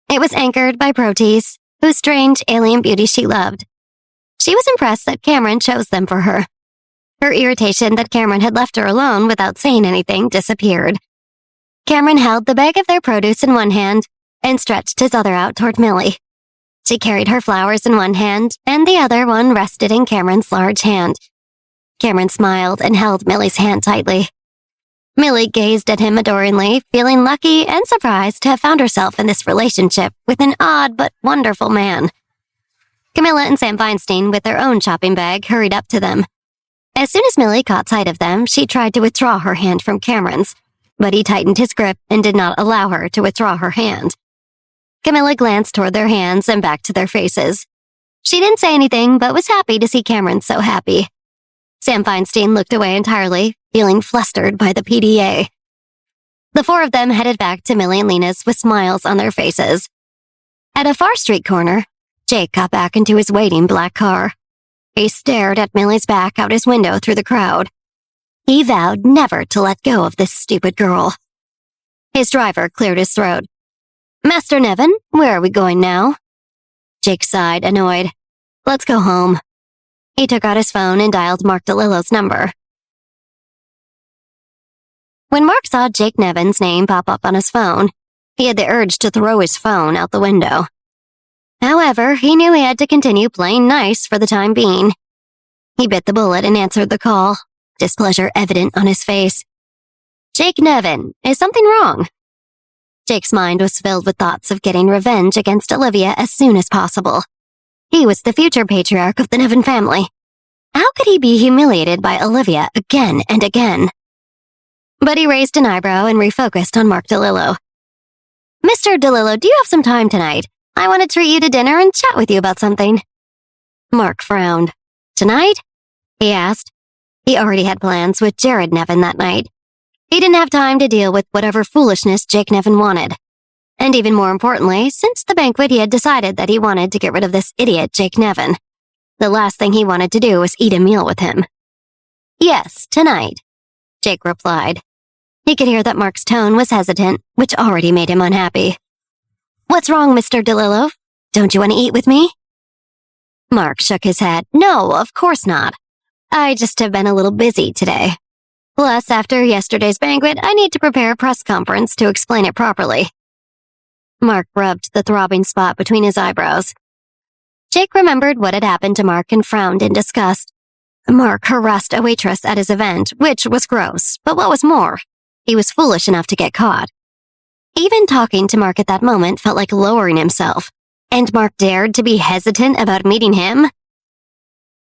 It was anchored by Protease, whose strange alien beauty she loved. She was impressed that Cameron chose them for her. Her irritation that Cameron had left her alone without saying anything disappeared. Cameron held the bag of their produce in one hand and stretched his other out toward Millie. She carried her flowers in one hand, and the other one rested in Cameron's large hand. Cameron smiled and held Millie's hand tightly. Millie gazed at him adoringly, feeling lucky and surprised to have found herself in this relationship with an odd but wonderful man. Camilla and Sam Feinstein, with their own shopping bag, hurried up to them. As soon as Millie caught sight of them, she tried to withdraw her hand from Cameron's, but he tightened his grip and did not allow her to withdraw her hand. Camilla glanced toward their hands and back to their faces. She didn't say anything, but was happy to see Cameron so happy. Sam Feinstein looked away entirely, feeling flustered by the PDA. The four of them headed back to Millie and Lena's with smiles on their faces. At a far street corner, Jake got back into his waiting black car. He stared at Millie's back out his window through the crowd. He vowed never to let go of this stupid girl. His driver cleared his throat. Master Nevin, where are we going now? Jake sighed, annoyed. Let's go home. He took out his phone and dialed Mark DeLillo's number. When Mark saw Jake Nevin's name pop up on his phone, he had the urge to throw his phone out the window. However, he knew he had to continue playing nice for the time being. He bit the bullet and answered the call, displeasure evident on his face. Jake Nevin, is something wrong? Jake's mind was filled with thoughts of getting revenge against Olivia as soon as possible. He was the future patriarch of the Nevin family. How could he be humiliated by Olivia again and again? But he raised an eyebrow and refocused on Mark DeLillo. Mr. DeLillo, do you have some time tonight? I want to treat you to dinner and chat with you about something. Mark frowned. Tonight? He asked. He already had plans with Jared Nevin that night. He didn't have time to deal with whatever foolishness Jake Nevin wanted. And even more importantly, since the banquet he had decided that he wanted to get rid of this idiot Jake Nevin. The last thing he wanted to do was eat a meal with him. Yes, tonight, Jake replied. He could hear that Mark's tone was hesitant, which already made him unhappy. What's wrong, Mr. DeLillo? Don't you want to eat with me? Mark shook his head. No, of course not. I just have been a little busy today. Plus, after yesterday's banquet, I need to prepare a press conference to explain it properly. Mark rubbed the throbbing spot between his eyebrows. Jake remembered what had happened to Mark and frowned in disgust. Mark harassed a waitress at his event, which was gross, but what was more, he was foolish enough to get caught. Even talking to Mark at that moment felt like lowering himself, and Mark dared to be hesitant about meeting him.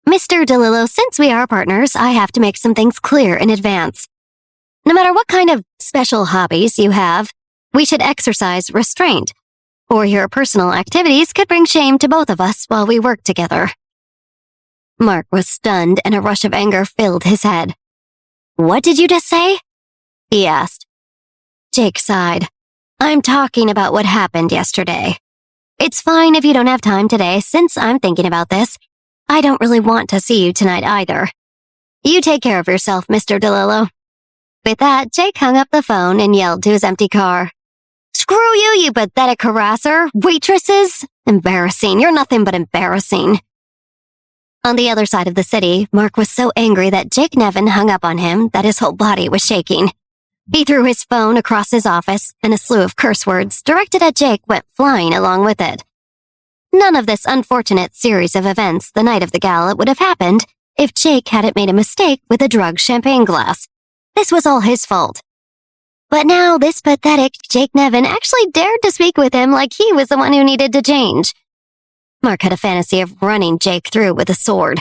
Mr. DeLillo, since we are partners, I have to make some things clear in advance. No matter what kind of special hobbies you have, we should exercise restraint, or your personal activities could bring shame to both of us while we work together. Mark was stunned and a rush of anger filled his head. What did you just say? He asked. Jake sighed. I'm talking about what happened yesterday. It's fine if you don't have time today, since I'm thinking about this. I don't really want to see you tonight either. You take care of yourself, Mr. DeLillo. With that, Jake hung up the phone and yelled to his empty car. Screw you, you pathetic harasser! Waitresses! Embarrassing. You're nothing but embarrassing. On the other side of the city, Mark was so angry that Jake Nevin hung up on him that his whole body was shaking. He threw his phone across his office, and a slew of curse words directed at Jake went flying along with it. None of this unfortunate series of events the night of the gala would have happened if Jake hadn't made a mistake with a drugged champagne glass. This was all his fault. But now this pathetic Jake Nevin actually dared to speak with him like he was the one who needed to change. Mark had a fantasy of running Jake through with a sword,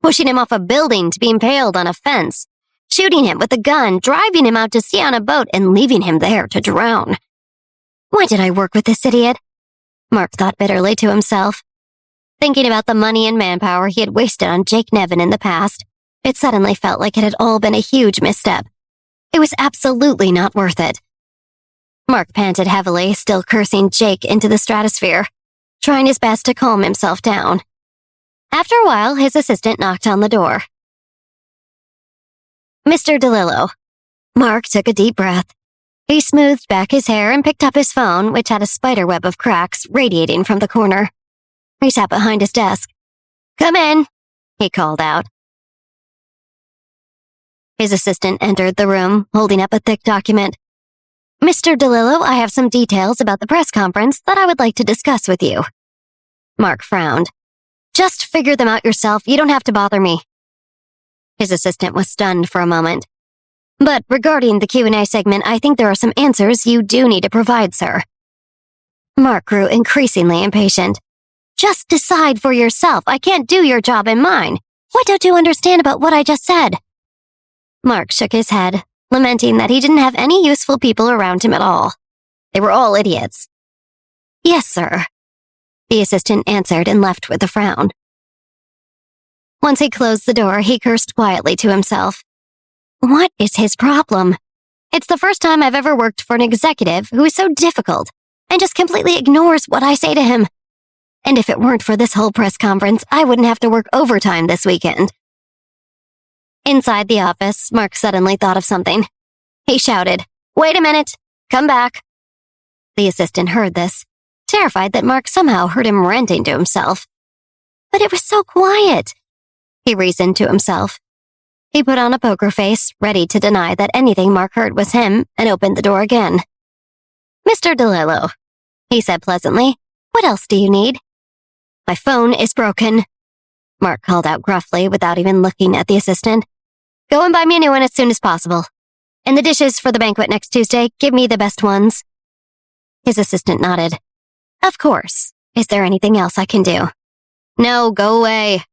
pushing him off a building to be impaled on a fence, shooting him with a gun, driving him out to sea on a boat, and leaving him there to drown. Why did I work with this idiot? Mark thought bitterly to himself. Thinking about the money and manpower he had wasted on Jake Nevin in the past, it suddenly felt like it had all been a huge misstep. It was absolutely not worth it. Mark panted heavily, still cursing Jake into the stratosphere, trying his best to calm himself down. After a while, his assistant knocked on the door. Mr. DeLillo. Mark took a deep breath. He smoothed back his hair and picked up his phone, which had a spiderweb of cracks radiating from the corner. He sat behind his desk. "Come in," he called out. His assistant entered the room, holding up a thick document. "Mr. DeLillo, I have some details about the press conference that I would like to discuss with you." Mark frowned. "Just figure them out yourself. You don't have to bother me." His assistant was stunned for a moment. "But regarding the Q&A segment, I think there are some answers you do need to provide, sir." Mark grew increasingly impatient. "Just decide for yourself. I can't do your job and mine. What don't you understand about what I just said?" Mark shook his head, lamenting that he didn't have any useful people around him at all. They were all idiots. "Yes, sir," the assistant answered and left with a frown. Once he closed the door, he cursed quietly to himself. What is his problem? It's the first time I've ever worked for an executive who is so difficult and just completely ignores what I say to him. And if it weren't for this whole press conference, I wouldn't have to work overtime this weekend. Inside the office, Mark suddenly thought of something. He shouted, "Wait a minute! Come back!" The assistant heard this, terrified that Mark somehow heard him ranting to himself. But it was so quiet, he reasoned to himself. He put on a poker face, ready to deny that anything Mark heard was him, and opened the door again. "Mr. DeLillo," he said pleasantly, "what else do you need?" "My phone is broken," Mark called out gruffly without even looking at the assistant. "Go and buy me a new one as soon as possible. And the dishes for the banquet next Tuesday, give me the best ones." His assistant nodded. "Of course. Is there anything else I can do?" "No, go away."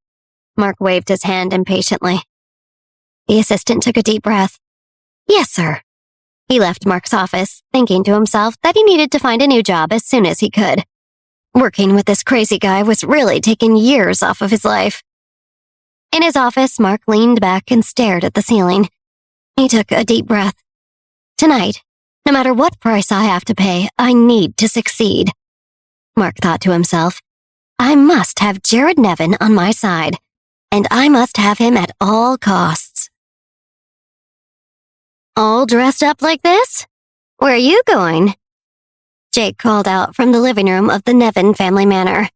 Mark waved his hand impatiently. The assistant took a deep breath. "Yes, sir." He left Mark's office, thinking to himself that he needed to find a new job as soon as he could. Working with this crazy guy was really taking years off of his life. In his office, Mark leaned back and stared at the ceiling. He took a deep breath. Tonight, no matter what price I have to pay, I need to succeed. Mark thought to himself, I must have Jared Nevin on my side, and I must have him at all costs. "All dressed up like this? Where are you going?" Jake called out from the living room of the Nevin family manor.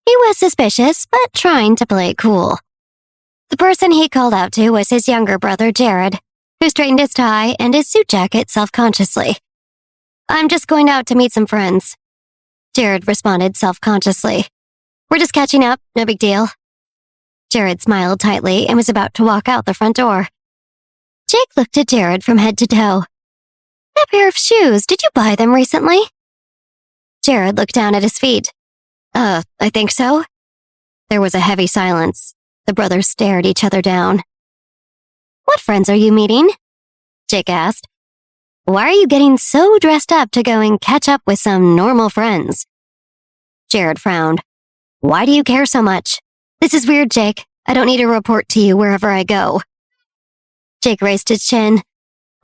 He was suspicious, but trying to play it cool. The person he called out to was his younger brother, Jared, who straightened his tie and his suit jacket self-consciously. "I'm just going out to meet some friends," Jared responded self-consciously. "We're just catching up, no big deal." Jared smiled tightly and was about to walk out the front door. Jake looked at Jared from head to toe. "That pair of shoes, did you buy them recently?" Jared looked down at his feet. I think so." There was a heavy silence. The brothers stared each other down. "What friends are you meeting?" Jake asked. "Why are you getting so dressed up to go and catch up with some normal friends?" Jared frowned. "Why do you care so much? This is weird, Jake. I don't need to report to you wherever I go." Jake raised his chin.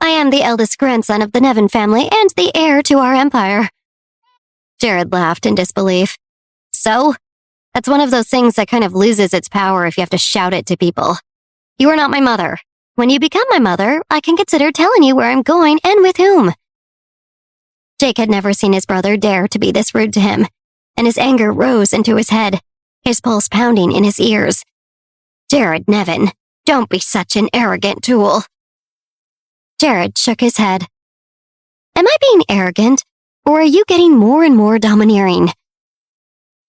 "I am the eldest grandson of the Nevin family and the heir to our empire." Jared laughed in disbelief. "So? That's one of those things that kind of loses its power if you have to shout it to people. You are not my mother. When you become my mother, I can consider telling you where I'm going and with whom." Jake had never seen his brother dare to be this rude to him, and his anger rose into his head, his pulse pounding in his ears. "Jared Nevin, don't be such an arrogant tool." Jared shook his head. "Am I being arrogant, or are you getting more and more domineering?"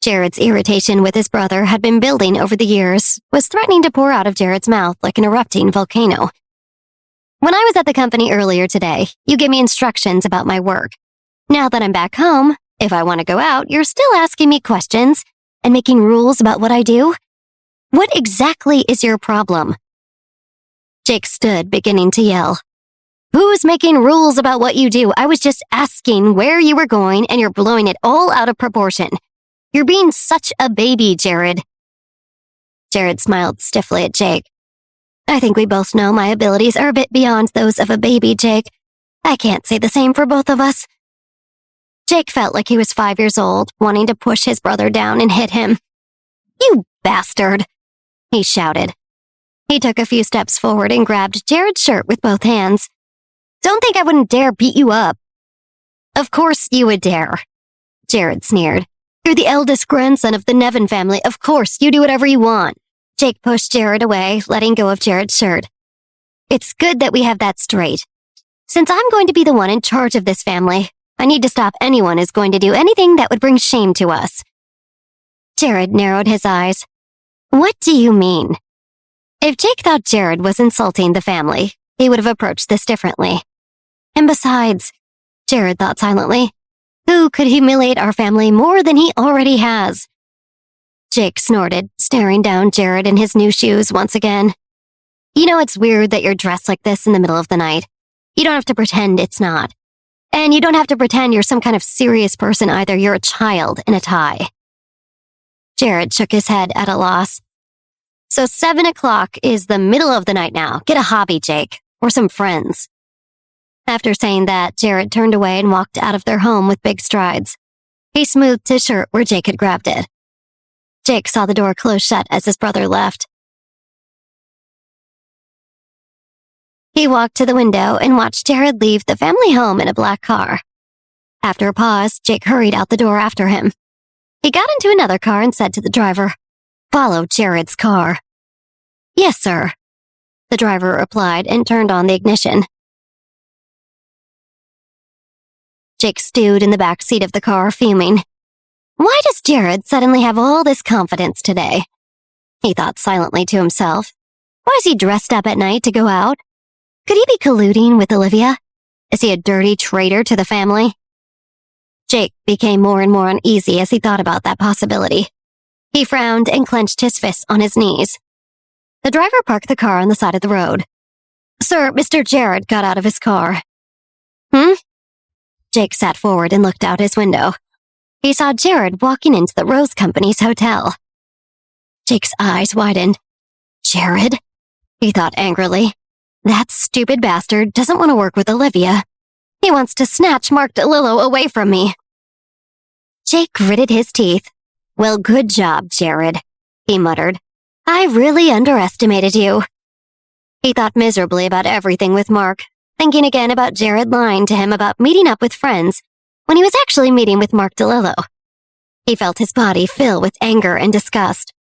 Jared's irritation with his brother had been building over the years, was threatening to pour out of Jared's mouth like an erupting volcano. When I was at the company earlier today, you gave me instructions about my work. Now that I'm back home, if I want to go out, you're still asking me questions and making rules about what I do? What exactly is your problem? Jake stood, beginning to yell. Who's making rules about what you do? I was just asking where you were going, and you're blowing it all out of proportion. You're being such a baby, Jared. Jared smiled stiffly at Jake. I think we both know my abilities are a bit beyond those of a baby, Jake. I can't say the same for both of us. Jake felt like he was 5 years old, wanting to push his brother down and hit him. You bastard, he shouted. He took a few steps forward and grabbed Jared's shirt with both hands. Don't think I wouldn't dare beat you up. Of course you would dare, Jared sneered. You're the eldest grandson of the Nevin family. Of course, you do whatever you want. Jake pushed Jared away, letting go of Jared's shirt. It's good that we have that straight. Since I'm going to be the one in charge of this family, I need to stop anyone who's going to do anything that would bring shame to us. Jared narrowed his eyes. What do you mean? If Jake thought Jared was insulting the family, he would have approached this differently. And besides, Jared thought silently, who could humiliate our family more than he already has? Jake snorted, staring down Jared in his new shoes once again. You know it's weird that you're dressed like this in the middle of the night. You don't have to pretend it's not. And you don't have to pretend you're some kind of serious person either. You're a child in a tie. Jared shook his head at a loss. So 7 o'clock is the middle of the night now. Get a hobby, Jake, or some friends. After saying that, Jared turned away and walked out of their home with big strides. He smoothed his shirt where Jake had grabbed it. Jake saw the door close shut as his brother left. He walked to the window and watched Jared leave the family home in a black car. After a pause, Jake hurried out the door after him. He got into another car and said to the driver, "Follow Jared's car." "Yes, sir," the driver replied and turned on the ignition. Jake stewed in the back seat of the car, fuming. Why does Jared suddenly have all this confidence today? He thought silently to himself. Why is he dressed up at night to go out? Could he be colluding with Olivia? Is he a dirty traitor to the family? Jake became more and more uneasy as he thought about that possibility. He frowned and clenched his fists on his knees. The driver parked the car on the side of the road. Sir, Mr. Jared got out of his car. Jake sat forward and looked out his window. He saw Jared walking into the Rose Company's hotel. Jake's eyes widened. Jared? He thought angrily. That stupid bastard doesn't want to work with Olivia. He wants to snatch Mark DeLillo away from me. Jake gritted his teeth. Well, good job, Jared, he muttered. I really underestimated you. He thought miserably about everything with Mark, thinking again about Jared lying to him about meeting up with friends when he was actually meeting with Mark DeLillo. He felt his body fill with anger and disgust.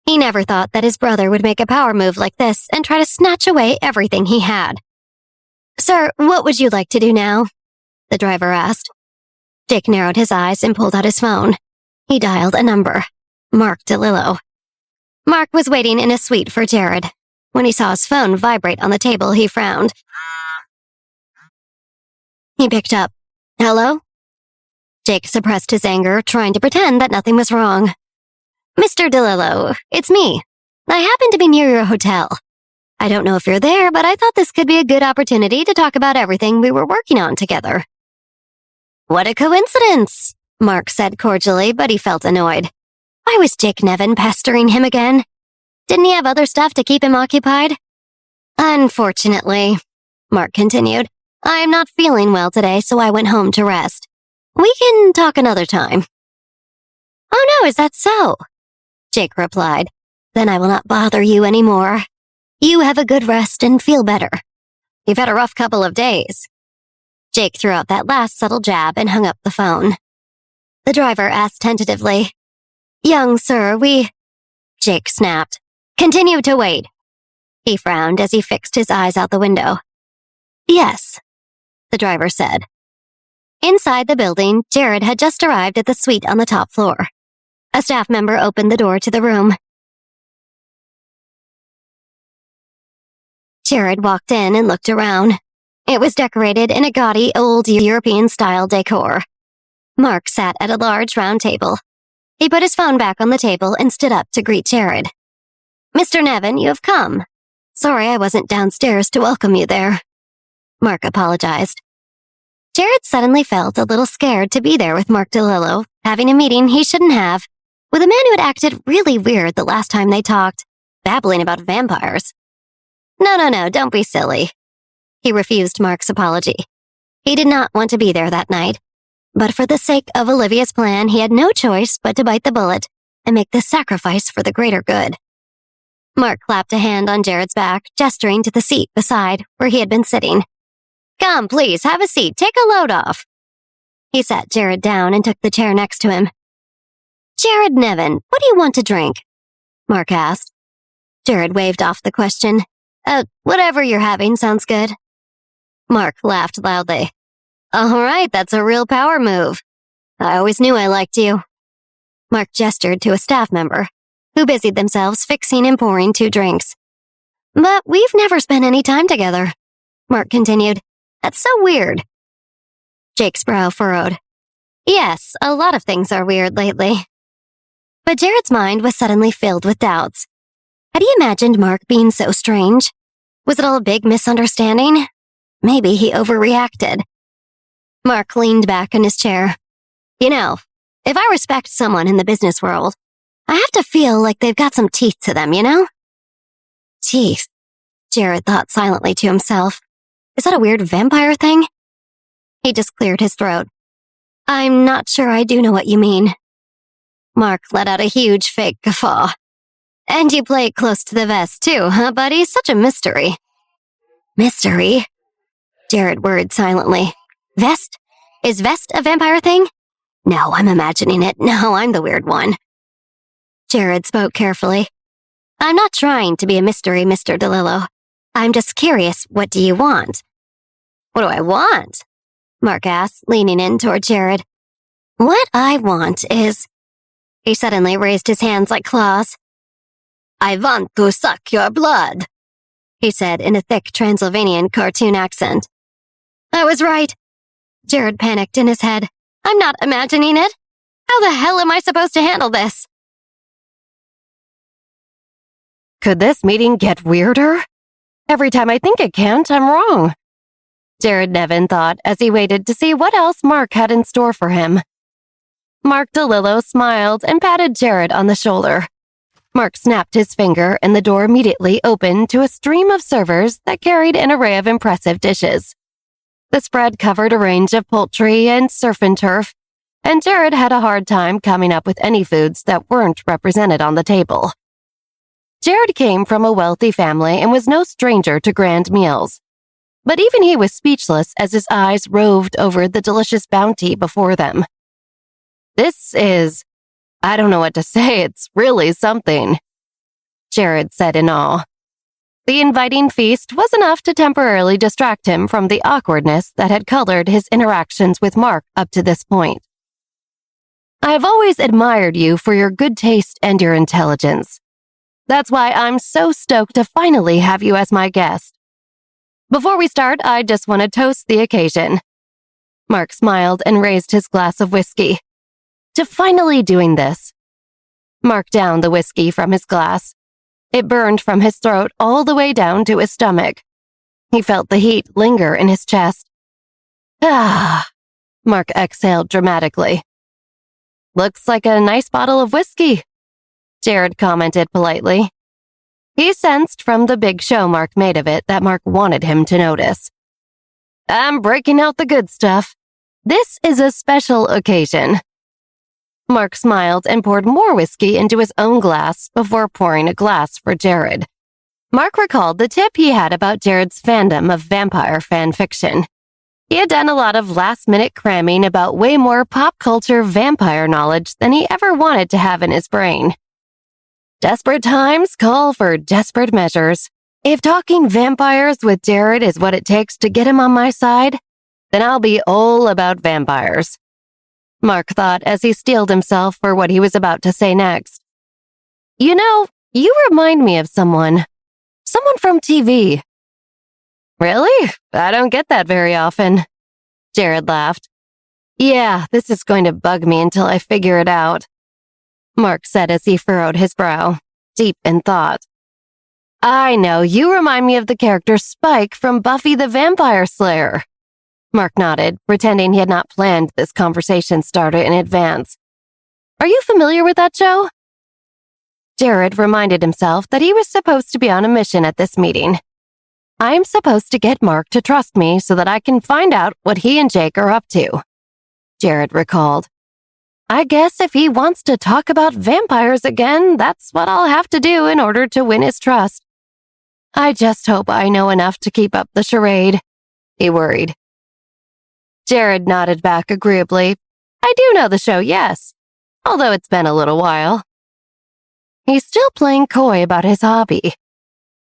He never thought that his brother would make a power move like this and try to snatch away everything he had. Sir, what would you like to do now? The driver asked. Jake narrowed his eyes and pulled out his phone. He dialed a number. Mark DeLillo. Mark was waiting in a suite for Jared. When he saw his phone vibrate on the table, he frowned. He picked up. Hello? Jake suppressed his anger, trying to pretend that nothing was wrong. Mr. DeLillo, it's me. I happen to be near your hotel. I don't know if you're there, but I thought this could be a good opportunity to talk about everything we were working on together. What a coincidence, Mark said cordially, but he felt annoyed. Why was Jake Nevin pestering him again? Didn't he have other stuff to keep him occupied? Unfortunately, Mark continued, I'm not feeling well today, so I went home to rest. We can talk another time. Oh no, is that so? Jake replied. Then I will not bother you anymore. You have a good rest and feel better. You've had a rough couple of days. Jake threw out that last subtle jab and hung up the phone. The driver asked tentatively, Young sir, Jake snapped. Continue to wait. He frowned as he fixed his eyes out the window. Yes, the driver said. Inside the building, Jared had just arrived at the suite on the top floor. A staff member opened the door to the room. Jared walked in and looked around. It was decorated in a gaudy old European-style decor. Mark sat at a large round table. He put his phone back on the table and stood up to greet Jared. "Mr. Nevin, you have come. Sorry I wasn't downstairs to welcome you there." Mark apologized. Jared suddenly felt a little scared to be there with Mark DeLillo, having a meeting he shouldn't have, with a man who had acted really weird the last time they talked, babbling about vampires. No, don't be silly. He refused Mark's apology. He did not want to be there that night, but for the sake of Olivia's plan, he had no choice but to bite the bullet and make the sacrifice for the greater good. Mark clapped a hand on Jared's back, gesturing to the seat beside where he had been sitting. "Come, please, have a seat. Take a load off." He sat Jared down and took the chair next to him. "Jared Nevin, what do you want to drink?" Mark asked. Jared waved off the question. Whatever you're having sounds good." Mark laughed loudly. "All right, that's a real power move. I always knew I liked you." Mark gestured to a staff member, who busied themselves fixing and pouring 2 drinks. "But we've never spent any time together," Mark continued. "That's so weird." Jake's brow furrowed. Yes, a lot of things are weird lately. But Jared's mind was suddenly filled with doubts. Had he imagined Mark being so strange? Was it all a big misunderstanding? Maybe he overreacted. Mark leaned back in his chair. "You know, if I respect someone in the business world, I have to feel like they've got some teeth to them, you know?" Teeth, Jared thought silently to himself. Is that a weird vampire thing? He just cleared his throat. "I'm not sure I do know what you mean." Mark let out a huge fake guffaw. "And you play it close to the vest too, huh, buddy? Such a mystery." "Mystery?" Jared worried silently. "Vest? Is vest a vampire thing?" "No, I'm imagining it. No, I'm the weird one." Jared spoke carefully. "I'm not trying to be a mystery, Mr. DeLillo. I'm just curious, what do you want?" "What do I want?" Mark asked, leaning in toward Jared. "What I want is..." He suddenly raised his hands like claws. "I want to suck your blood," he said in a thick Transylvanian cartoon accent. "I was right." Jared panicked in his head. "I'm not imagining it. How the hell am I supposed to handle this?" Could this meeting get weirder? Every time I think it can't, I'm wrong. Jared Nevin thought as he waited to see what else Mark had in store for him. Mark DeLillo smiled and patted Jared on the shoulder. Mark snapped his finger and the door immediately opened to a stream of servers that carried an array of impressive dishes. The spread covered a range of poultry and surf and turf, and Jared had a hard time coming up with any foods that weren't represented on the table. Jared came from a wealthy family and was no stranger to grand meals. But even he was speechless as his eyes roved over the delicious bounty before them. I don't know what to say, it's really something, Jared said in awe. The inviting feast was enough to temporarily distract him from the awkwardness that had colored his interactions with Mark up to this point. "I've always admired you for your good taste and your intelligence. That's why I'm so stoked to finally have you as my guest. Before we start, I just want to toast the occasion." Mark smiled and raised his glass of whiskey. "To finally doing this." Mark downed the whiskey from his glass. It burned from his throat all the way down to his stomach. He felt the heat linger in his chest. "Ah," Mark exhaled dramatically. "Looks like a nice bottle of whiskey," Jared commented politely. He sensed from the big show Mark made of it that Mark wanted him to notice. "I'm breaking out the good stuff. This is a special occasion." Mark smiled and poured more whiskey into his own glass before pouring a glass for Jared. Mark recalled the tip he had about Jared's fandom of vampire fan fiction. He had done a lot of last-minute cramming about way more pop culture vampire knowledge than he ever wanted to have in his brain. Desperate times call for desperate measures. If talking vampires with Jared is what it takes to get him on my side, then I'll be all about vampires, Mark thought as he steeled himself for what he was about to say next. "You know, you remind me of someone from TV." Really? I don't get that very often. Jared laughed. Yeah, this is going to bug me until I figure it out, Mark said as he furrowed his brow, deep in thought. I know, you remind me of the character Spike from Buffy the Vampire Slayer. Mark nodded, pretending he had not planned this conversation starter in advance. Are you familiar with that show? Jared reminded himself that he was supposed to be on a mission at this meeting. I'm supposed to get Mark to trust me so that I can find out what he and Jake are up to, Jared recalled. I guess if he wants to talk about vampires again, that's what I'll have to do in order to win his trust. I just hope I know enough to keep up the charade, he worried. Jared nodded back agreeably. I do know the show, yes, although it's been a little while. He's still playing coy about his hobby,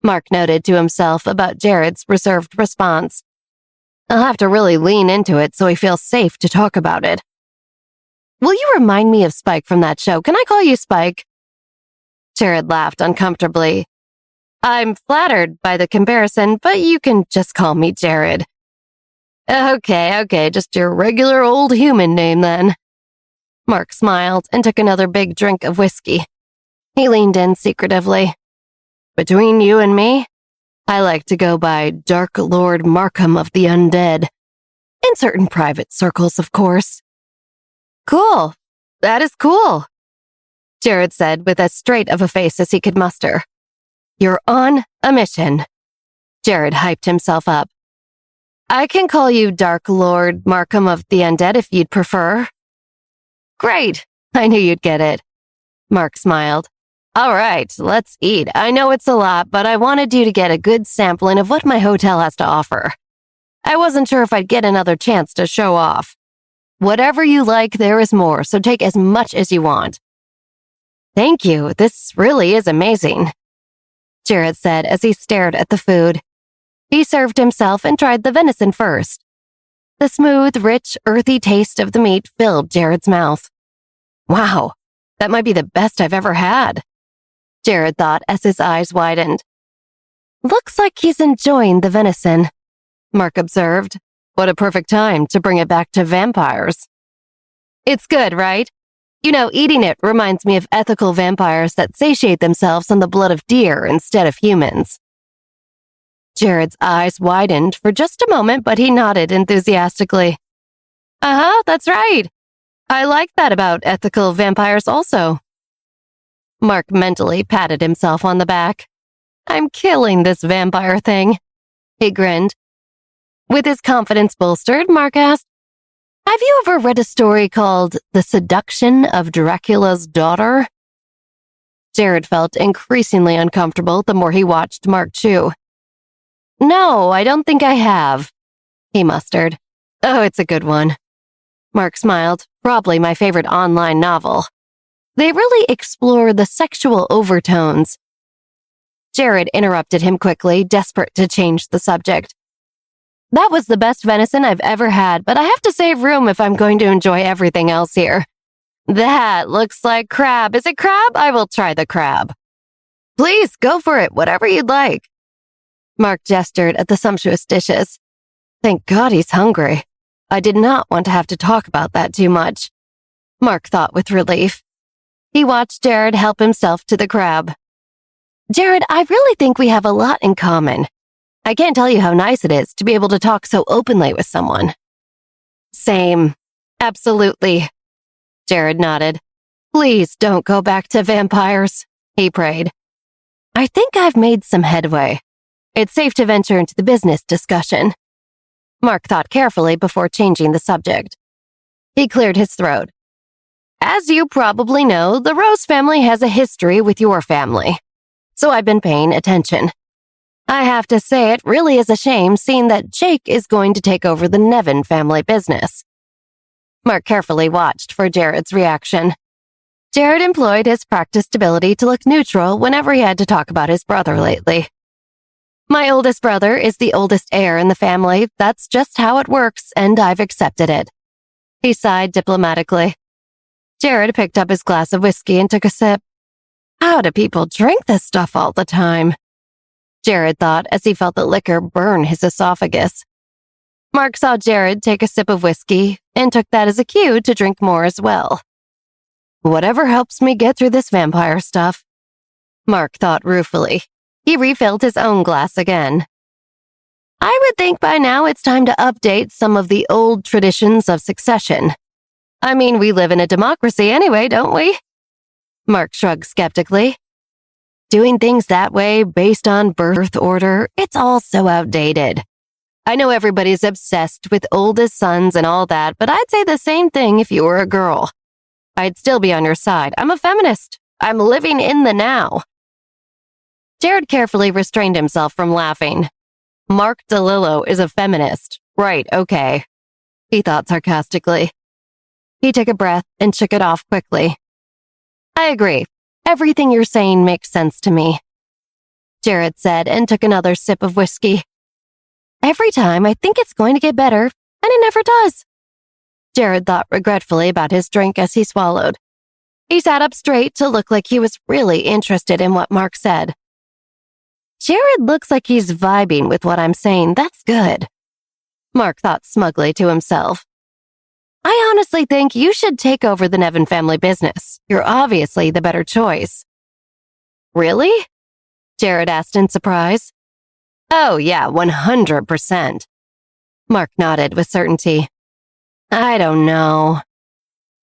Mark noted to himself about Jared's reserved response. I'll have to really lean into it so he feels safe to talk about it. Will you remind me of Spike from that show? Can I call you Spike? Jared laughed uncomfortably. I'm flattered by the comparison, but you can just call me Jared. Okay, just your regular old human name then. Mark smiled and took another big drink of whiskey. He leaned in secretively. Between you and me, I like to go by Dark Lord Markham of the Undead. In certain private circles, of course. Cool. That is cool, Jared said with as straight of a face as he could muster. You're on a mission. Jared hyped himself up. I can call you Dark Lord Markham of the Undead if you'd prefer. Great. I knew you'd get it. Mark smiled. All right, let's eat. I know it's a lot, but I wanted you to get a good sampling of what my hotel has to offer. I wasn't sure if I'd get another chance to show off. Whatever you like, there is more, so take as much as you want. Thank you. This really is amazing, Jared said as he stared at the food. He served himself and tried the venison first. The smooth, rich, earthy taste of the meat filled Jared's mouth. Wow, that might be the best I've ever had, Jared thought as his eyes widened. Looks like he's enjoying the venison, Mark observed. What a perfect time to bring it back to vampires. It's good, right? You know, eating it reminds me of ethical vampires that satiate themselves on the blood of deer instead of humans. Jared's eyes widened for just a moment, but he nodded enthusiastically. That's right. I like that about ethical vampires also. Mark mentally patted himself on the back. I'm killing this vampire thing. He grinned. With his confidence bolstered, Mark asked, have you ever read a story called The Seduction of Dracula's Daughter? Jared felt increasingly uncomfortable the more he watched Mark chew. No, I don't think I have, he mustered. Oh, it's a good one. Mark smiled. Probably my favorite online novel. They really explore the sexual overtones. Jared interrupted him quickly, desperate to change the subject. That was the best venison I've ever had, but I have to save room if I'm going to enjoy everything else here. That looks like crab. Is it crab? I will try the crab. Please, go for it, whatever you'd like. Mark gestured at the sumptuous dishes. Thank God he's hungry. I did not want to have to talk about that too much, Mark thought with relief. He watched Jared help himself to the crab. Jared, I really think we have a lot in common. I can't tell you how nice it is to be able to talk so openly with someone. Same. Absolutely. Jared nodded. Please don't go back to vampires, he prayed. I think I've made some headway. It's safe to venture into the business discussion. Mark thought carefully before changing the subject. He cleared his throat. As you probably know, the Rose family has a history with your family, so I've been paying attention. I have to say it really is a shame seeing that Jake is going to take over the Nevin family business. Mark carefully watched for Jared's reaction. Jared employed his practiced ability to look neutral whenever he had to talk about his brother lately. My oldest brother is the oldest heir in the family. That's just how it works, and I've accepted it. He sighed diplomatically. Jared picked up his glass of whiskey and took a sip. How do people drink this stuff all the time? Jared thought as he felt the liquor burn his esophagus. Mark saw Jared take a sip of whiskey and took that as a cue to drink more as well. Whatever helps me get through this vampire stuff, Mark thought ruefully. He refilled his own glass again. I would think by now it's time to update some of the old traditions of succession. I mean, we live in a democracy anyway, don't we? Mark shrugged skeptically. Doing things that way, based on birth order, it's all so outdated. I know everybody's obsessed with oldest sons and all that, but I'd say the same thing if you were a girl. I'd still be on your side. I'm a feminist. I'm living in the now. Jared carefully restrained himself from laughing. Mark DeLillo is a feminist. Right, okay, he thought sarcastically. He took a breath and shook it off quickly. I agree. Everything you're saying makes sense to me, Jared said and took another sip of whiskey. Every time I think it's going to get better, and it never does. Jared thought regretfully about his drink as he swallowed. He sat up straight to look like he was really interested in what Mark said. Jared looks like he's vibing with what I'm saying. That's good, Mark thought smugly to himself. I honestly think you should take over the Nevin family business. You're obviously the better choice. Really? Jared asked in surprise. Oh, yeah, 100%. Mark nodded with certainty. I don't know.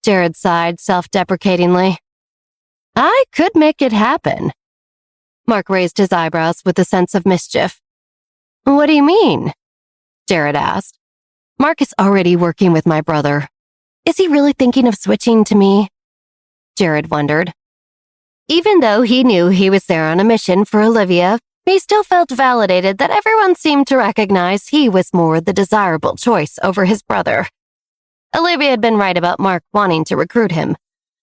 Jared sighed self-deprecatingly. I could make it happen. Mark raised his eyebrows with a sense of mischief. What do you mean? Jared asked. Mark is already working with my brother. Is he really thinking of switching to me? Jared wondered. Even though he knew he was there on a mission for Olivia, he still felt validated that everyone seemed to recognize he was more the desirable choice over his brother. Olivia had been right about Mark wanting to recruit him,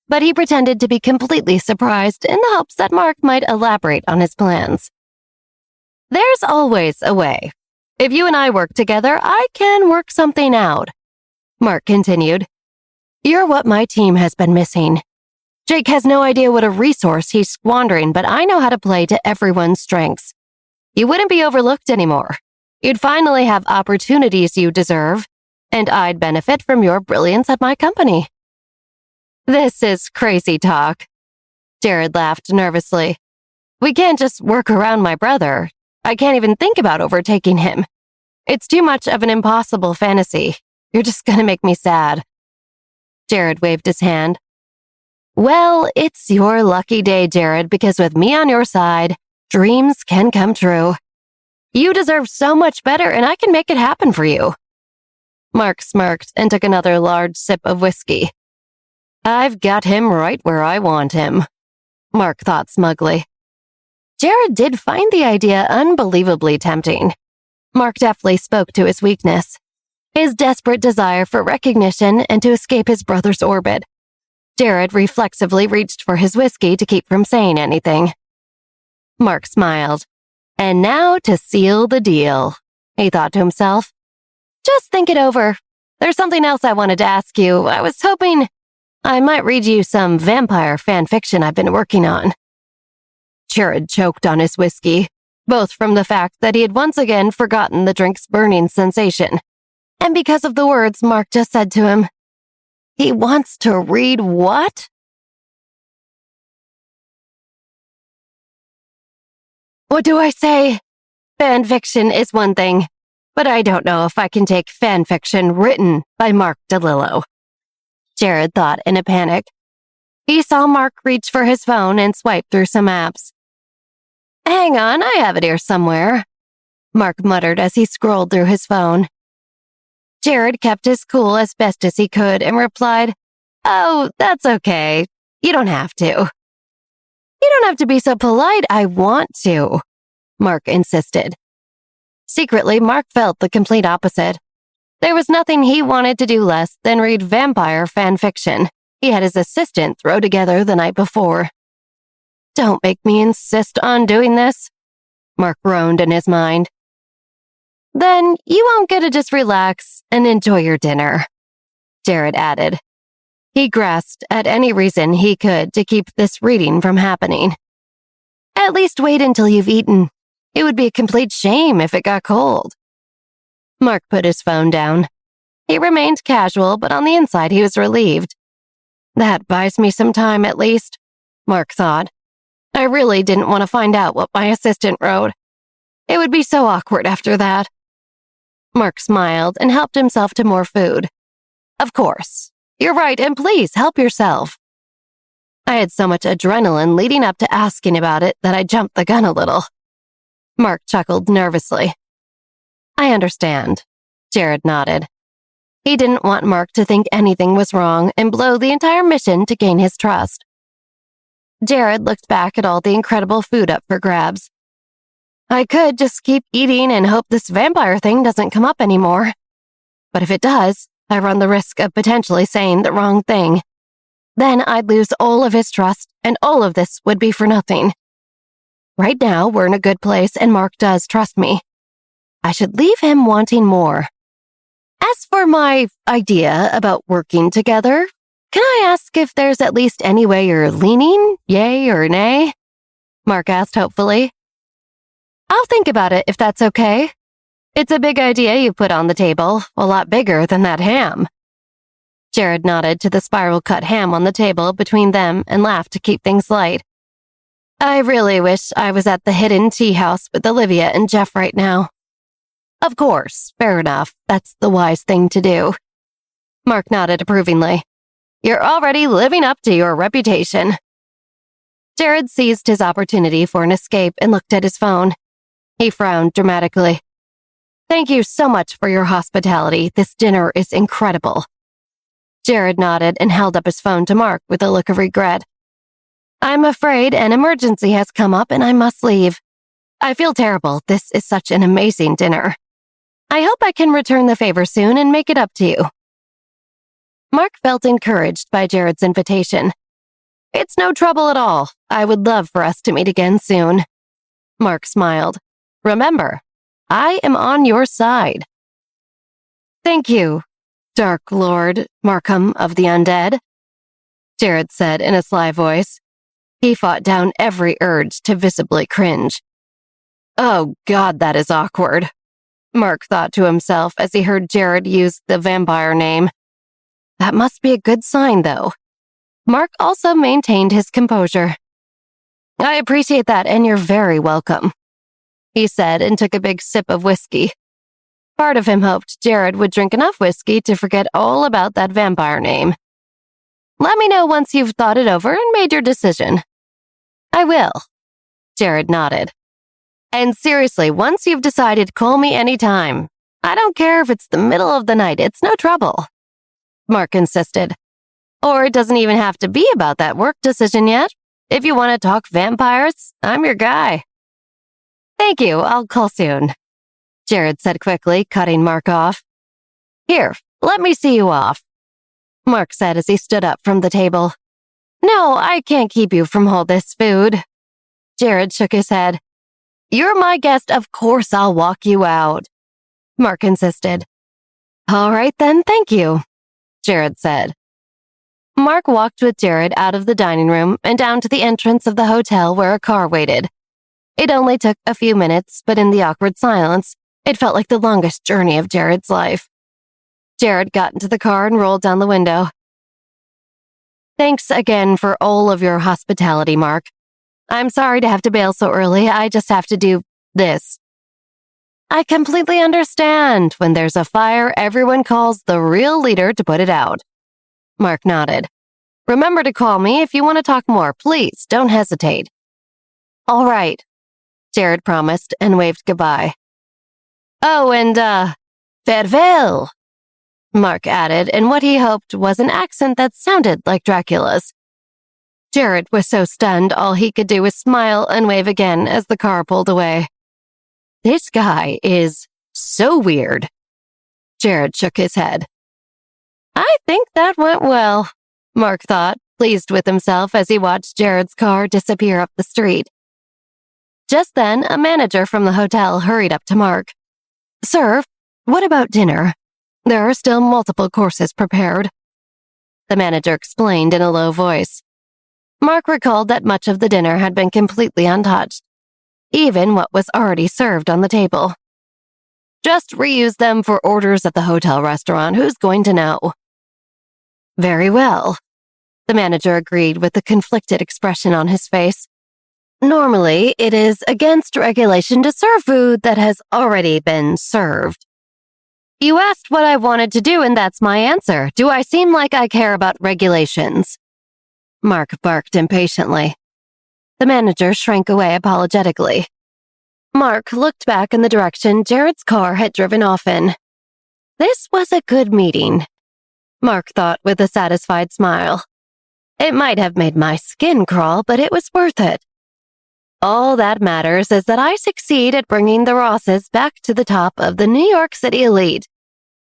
but he pretended to be completely surprised in the hopes that Mark might elaborate on his plans. There's always a way. If you and I work together, I can work something out, Mark continued. You're what my team has been missing. Jake has no idea what a resource he's squandering, but I know how to play to everyone's strengths. You wouldn't be overlooked anymore. You'd finally have opportunities you deserve, and I'd benefit from your brilliance at my company. This is crazy talk. Jared laughed nervously. We can't just work around my brother. I can't even think about overtaking him. It's too much of an impossible fantasy. You're just gonna make me sad. Jared waved his hand. Well, it's your lucky day, Jared, because with me on your side, dreams can come true. You deserve so much better, and I can make it happen for you. Mark smirked and took another large sip of whiskey. I've got him right where I want him, Mark thought smugly. Jared did find the idea unbelievably tempting. Mark deftly spoke to his weakness, his desperate desire for recognition and to escape his brother's orbit. Jared reflexively reached for his whiskey to keep from saying anything. Mark smiled. And now to seal the deal, he thought to himself. Just think it over. There's something else I wanted to ask you. I was hoping I might read you some vampire fan fiction I've been working on. Jared choked on his whiskey, both from the fact that he had once again forgotten the drink's burning sensation, and because of the words Mark just said to him. He wants to read what? What do I say? Fan fiction is one thing, but I don't know if I can take fan fiction written by Mark DeLillo. Jared thought in a panic. He saw Mark reach for his phone and swipe through some apps. Hang on, I have it here somewhere, Mark muttered as he scrolled through his phone. Jared kept his cool as best as he could and replied, Oh, that's okay. You don't have to. You don't have to be so polite. I want to, Mark insisted. Secretly, Mark felt the complete opposite. There was nothing he wanted to do less than read vampire fan fiction he had his assistant throw together the night before. Don't make me insist on doing this, Mark groaned in his mind. Then you won't get to just relax and enjoy your dinner, Jared added. He grasped at any reason he could to keep this reading from happening. At least wait until you've eaten. It would be a complete shame if it got cold. Mark put his phone down. He remained casual, but on the inside he was relieved. That buys me some time at least, Mark thought. I really didn't want to find out what my assistant wrote. It would be so awkward after that. Mark smiled and helped himself to more food. Of course. You're right, and please help yourself. I had so much adrenaline leading up to asking about it that I jumped the gun a little. Mark chuckled nervously. I understand. Jared nodded. He didn't want Mark to think anything was wrong and blow the entire mission to gain his trust. Jared looked back at all the incredible food up for grabs. I could just keep eating and hope this vampire thing doesn't come up anymore. But if it does, I run the risk of potentially saying the wrong thing. Then I'd lose all of his trust, and all of this would be for nothing. Right now, we're in a good place, and Mark does trust me. I should leave him wanting more. As for my idea about working together, can I ask if there's at least any way you're leaning, yay or nay? Mark asked hopefully. I'll think about it if that's okay. It's a big idea you put on the table, a lot bigger than that ham. Jared nodded to the spiral-cut ham on the table between them and laughed to keep things light. I really wish I was at the hidden tea house with Olivia and Jeff right now. Of course, fair enough. That's the wise thing to do. Mark nodded approvingly. You're already living up to your reputation. Jared seized his opportunity for an escape and looked at his phone. He frowned dramatically. Thank you so much for your hospitality. This dinner is incredible. Jared nodded and held up his phone to Mark with a look of regret. I'm afraid an emergency has come up and I must leave. I feel terrible. This is such an amazing dinner. I hope I can return the favor soon and make it up to you. Mark felt encouraged by Jared's invitation. It's no trouble at all. I would love for us to meet again soon. Mark smiled. Remember, I am on your side. Thank you, Dark Lord Markham of the Undead, Jared said in a sly voice. He fought down every urge to visibly cringe. Oh God, that is awkward, Mark thought to himself as he heard Jared use the vampire name. That must be a good sign, though. Mark also maintained his composure. I appreciate that, and you're very welcome, he said and took a big sip of whiskey. Part of him hoped Jared would drink enough whiskey to forget all about that vampire name. Let me know once you've thought it over and made your decision. I will, Jared nodded. And seriously, once you've decided, call me anytime. I don't care if it's the middle of the night, it's no trouble, Mark insisted. Or it doesn't even have to be about that work decision yet. If you want to talk vampires, I'm your guy. Thank you, I'll call soon, Jared said quickly, cutting Mark off. Here, let me see you off, Mark said as he stood up from the table. No, I can't keep you from all this food. Jared shook his head. You're my guest, of course I'll walk you out, Mark insisted. All right then, thank you, Jared said. Mark walked with Jared out of the dining room and down to the entrance of the hotel where a car waited. It only took a few minutes, but in the awkward silence, it felt like the longest journey of Jared's life. Jared got into the car and rolled down the window. Thanks again for all of your hospitality, Mark. I'm sorry to have to bail so early. I just have to do this. I completely understand. When there's a fire, everyone calls the real leader to put it out. Mark nodded. Remember to call me if you want to talk more. Please, don't hesitate. All right, Jared promised and waved goodbye. Oh, and, farewell, Mark added in what he hoped was an accent that sounded like Dracula's. Jared was so stunned all he could do was smile and wave again as the car pulled away. This guy is so weird. Jared shook his head. I think that went well, Mark thought, pleased with himself as he watched Jared's car disappear up the street. Just then, a manager from the hotel hurried up to Mark. Sir, what about dinner? There are still multiple courses prepared, the manager explained in a low voice. Mark recalled that much of the dinner had been completely untouched. even what was already served on the table. Just reuse them for orders at the hotel restaurant. Who's going to know? Very well, the manager agreed with a conflicted expression on his face. Normally, it is against regulation to serve food that has already been served. You asked what I wanted to do, and that's my answer. Do I seem like I care about regulations? Mark barked impatiently. The manager shrank away apologetically. Mark looked back in the direction Jared's car had driven off in. This was a good meeting, Mark thought with a satisfied smile. It might have made my skin crawl, but it was worth it. All that matters is that I succeed at bringing the Rosses back to the top of the New York City elite,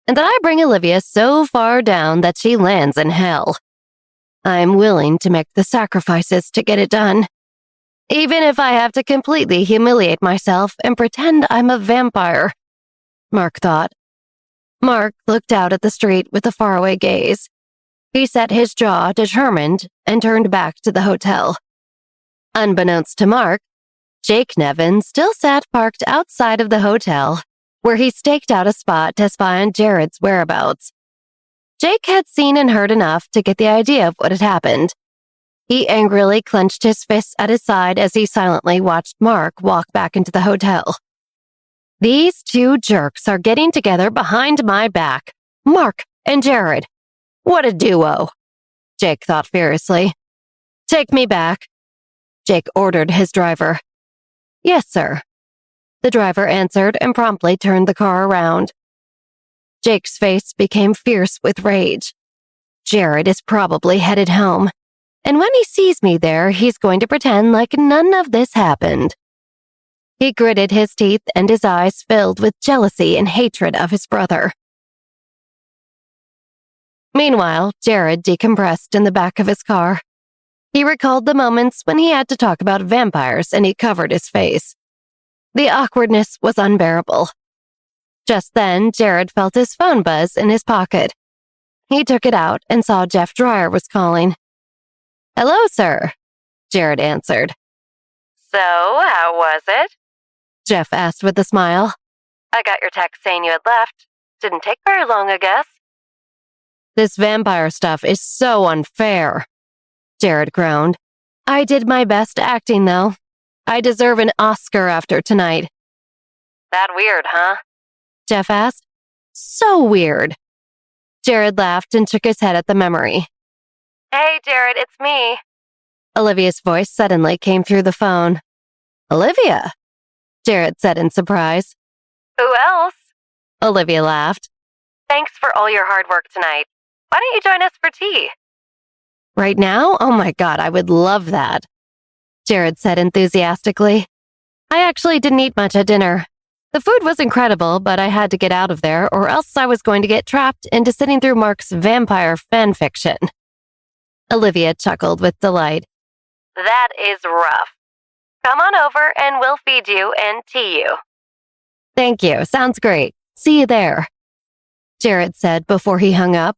and that I bring Olivia so far down that she lands in hell. I'm willing to make the sacrifices to get it done, even if I have to completely humiliate myself and pretend I'm a vampire, Mark thought. Mark looked out at the street with a faraway gaze. He set his jaw determined and turned back to the hotel. Unbeknownst to Mark, Jake Nevin still sat parked outside of the hotel, where he staked out a spot to spy on Jared's whereabouts. Jake had seen and heard enough to get the idea of what had happened. He angrily clenched his fists at his side as he silently watched Mark walk back into the hotel. These two jerks are getting together behind my back. Mark and Jared. What a duo, Jake thought furiously. Take me back, Jake ordered his driver. Yes, sir. The driver answered and promptly turned the car around. Jake's face became fierce with rage. Jared is probably headed home, and when he sees me there, he's going to pretend like none of this happened. He gritted his teeth and his eyes filled with jealousy and hatred of his brother. Meanwhile, Jared decompressed in the back of his car. He recalled the moments when he had to talk about vampires and he covered his face. The awkwardness was unbearable. Just then, Jared felt his phone buzz in his pocket. He took it out and saw Jeff Dreyer was calling. Hello, sir, Jared answered. So, how was it? Jeff asked with a smile. I got your text saying you had left. Didn't take very long, I guess. This vampire stuff is so unfair, Jared groaned. I did my best acting, though. I deserve an Oscar after tonight. That weird, huh? Jeff asked. So weird. Jared laughed and shook his head at the memory. Hey, Jared, it's me. Olivia's voice suddenly came through the phone. Olivia, Jared said in surprise. Who else? Olivia laughed. Thanks for all your hard work tonight. Why don't you join us for tea? Right now? Oh my God, I would love that, Jared said enthusiastically. I actually didn't eat much at dinner. The food was incredible, but I had to get out of there or else I was going to get trapped into sitting through Mark's vampire fan fiction. Olivia chuckled with delight. That is rough. Come on over and we'll feed you and tea you. Thank you. Sounds great. See you there, Jared said before he hung up.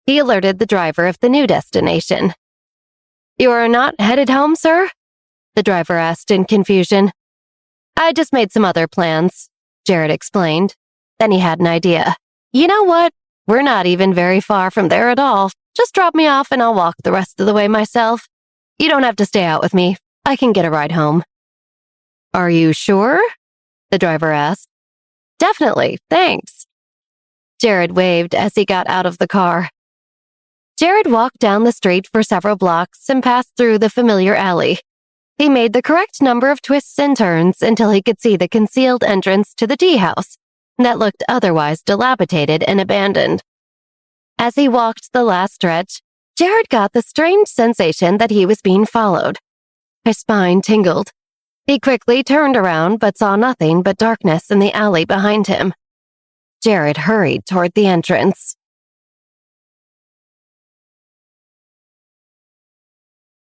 He alerted the driver of the new destination. You are not headed home, sir? The driver asked in confusion. I just made some other plans, Jared explained. Then he had an idea. You know what? We're not even very far from there at all. Just drop me off and I'll walk the rest of the way myself. You don't have to stay out with me. I can get a ride home. Are you sure? The driver asked. Definitely, thanks. Jared waved as he got out of the car. Jared walked down the street for several blocks and passed through the familiar alley. He made the correct number of twists and turns until he could see the concealed entrance to the tea house that looked otherwise dilapidated and abandoned. As he walked the last stretch, Jared got the strange sensation that he was being followed. His spine tingled. He quickly turned around but saw nothing but darkness in the alley behind him. Jared hurried toward the entrance.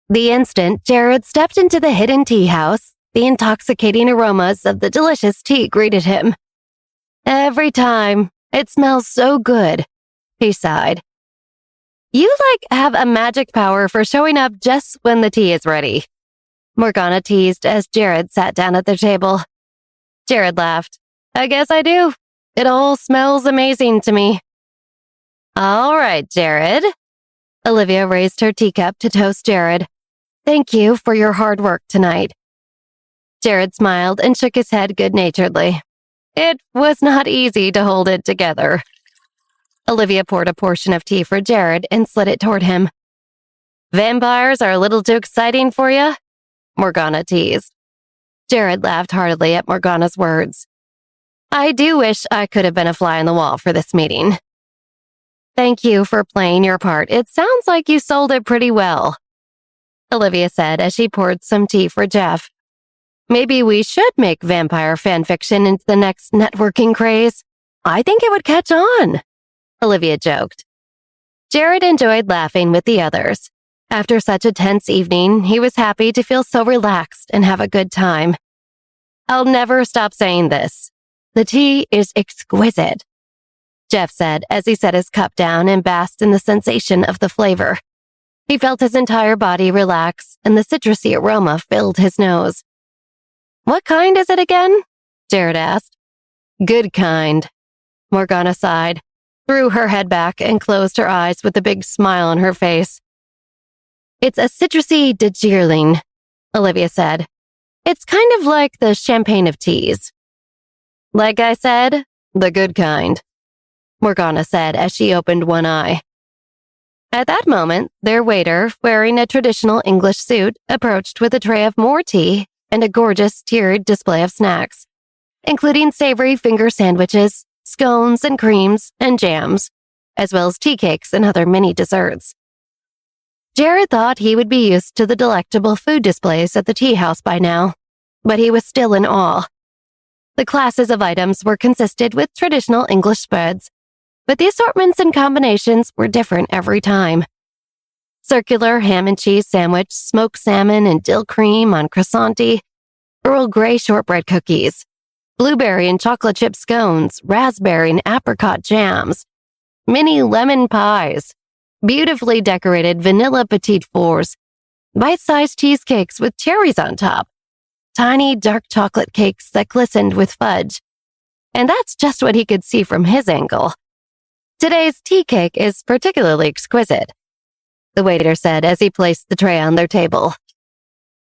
The instant Jared stepped into the hidden tea house, the intoxicating aromas of the delicious tea greeted him. Every time, it smells so good, he sighed. You have a magic power for showing up just when the tea is ready. Morgana teased as Jared sat down at their table. Jared laughed. I guess I do. It all smells amazing to me. All right, Jared. Olivia raised her teacup to toast Jared. Thank you for your hard work tonight. Jared smiled and shook his head good-naturedly. It was not easy to hold it together. Olivia poured a portion of tea for Jared and slid it toward him. Vampires are a little too exciting for you? Morgana teased. Jared laughed heartily at Morgana's words. I do wish I could have been a fly on the wall for this meeting. Thank you for playing your part. It sounds like you sold it pretty well, Olivia said as she poured some tea for Jeff. Maybe we should make vampire fanfiction into the next networking craze. I think it would catch on, Olivia joked. Jared enjoyed laughing with the others. After such a tense evening, he was happy to feel so relaxed and have a good time. I'll never stop saying this. The tea is exquisite, Jeff said as he set his cup down and basked in the sensation of the flavor. He felt his entire body relax and the citrusy aroma filled his nose. What kind is it again? Jared asked. Good kind. Morgana sighed, threw her head back and closed her eyes with a big smile on her face. It's a citrusy de Geerling, Olivia said. It's kind of like the champagne of teas. Like I said, the good kind, Morgana said as she opened one eye. At that moment, their waiter, wearing a traditional English suit, approached with a tray of more tea and a gorgeous tiered display of snacks, including savory finger sandwiches, scones and creams and jams, as well as tea cakes and other mini desserts. Jared thought he would be used to the delectable food displays at the tea house by now, but he was still in awe. The classes of items were consisted with traditional English spreads, but the assortments and combinations were different every time. Circular ham and cheese sandwich, smoked salmon and dill cream on croissanti, Earl Grey shortbread cookies, blueberry and chocolate chip scones, raspberry and apricot jams, mini lemon pies, beautifully decorated vanilla petit fours, bite-sized cheesecakes with cherries on top, tiny dark chocolate cakes that glistened with fudge. And that's just what he could see from his angle. Today's tea cake is particularly exquisite, the waiter said as he placed the tray on their table.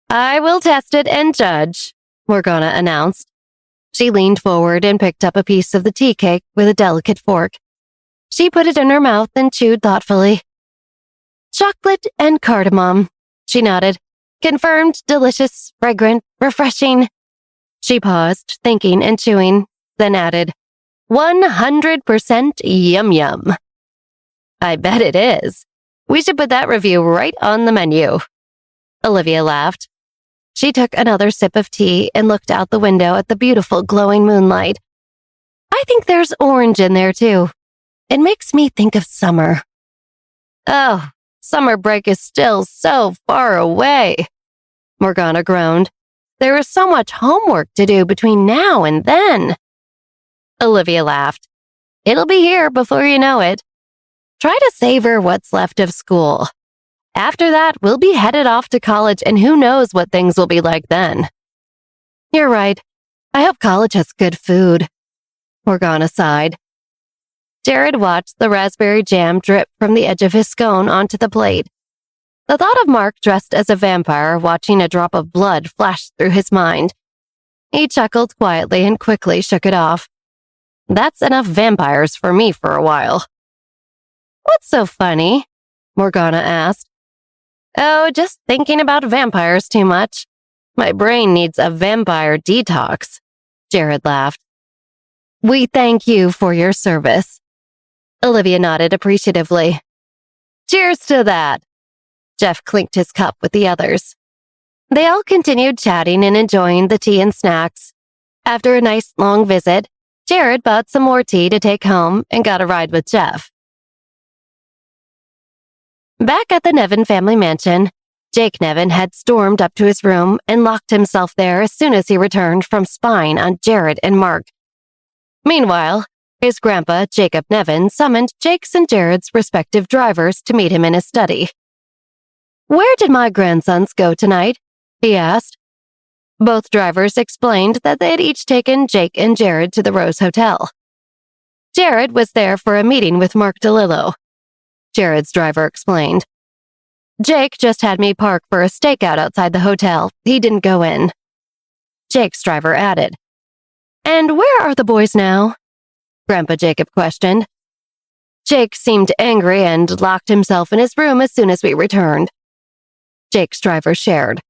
I will test it and judge, Morgana announced. She leaned forward and picked up a piece of the tea cake with a delicate fork. She put it in her mouth and chewed thoughtfully. Chocolate and cardamom, she nodded. Confirmed, delicious, fragrant, refreshing. She paused, thinking and chewing, then added, 100% yum yum. I bet it is. We should put that review right on the menu. Olivia laughed. She took another sip of tea and looked out the window at the beautiful glowing moonlight. I think there's orange in there too. It makes me think of summer. Oh, summer break is still so far away, Morgana groaned. There is so much homework to do between now and then. Olivia laughed. It'll be here before you know it. Try to savor what's left of school. After that, we'll be headed off to college and who knows what things will be like then. You're right. I hope college has good food. Morgana sighed. Jared watched the raspberry jam drip from the edge of his scone onto the plate. The thought of Mark dressed as a vampire watching a drop of blood flashed through his mind. He chuckled quietly and quickly shook it off. That's enough vampires for me for a while. What's so funny? Morgana asked. Oh, just thinking about vampires too much. My brain needs a vampire detox, Jared laughed. We thank you for your service. Olivia nodded appreciatively. Cheers to that. Jeff clinked his cup with the others. They all continued chatting and enjoying the tea and snacks. After a nice long visit, Jared bought some more tea to take home and got a ride with Jeff. Back at the Nevin family mansion, Jake Nevin had stormed up to his room and locked himself there as soon as he returned from spying on Jared and Mark. Meanwhile, his grandpa, Jacob Nevin, summoned Jake's and Jared's respective drivers to meet him in his study. Where did my grandsons go tonight? he asked. Both drivers explained that they had each taken Jake and Jared to the Rose Hotel. Jared was there for a meeting with Mark DeLillo, Jared's driver explained. Jake just had me park for a stakeout outside the hotel. He didn't go in. Jake's driver added. And where are the boys now? Grandpa Jacob questioned. Jake seemed angry and locked himself in his room as soon as we returned. Jake's driver shared.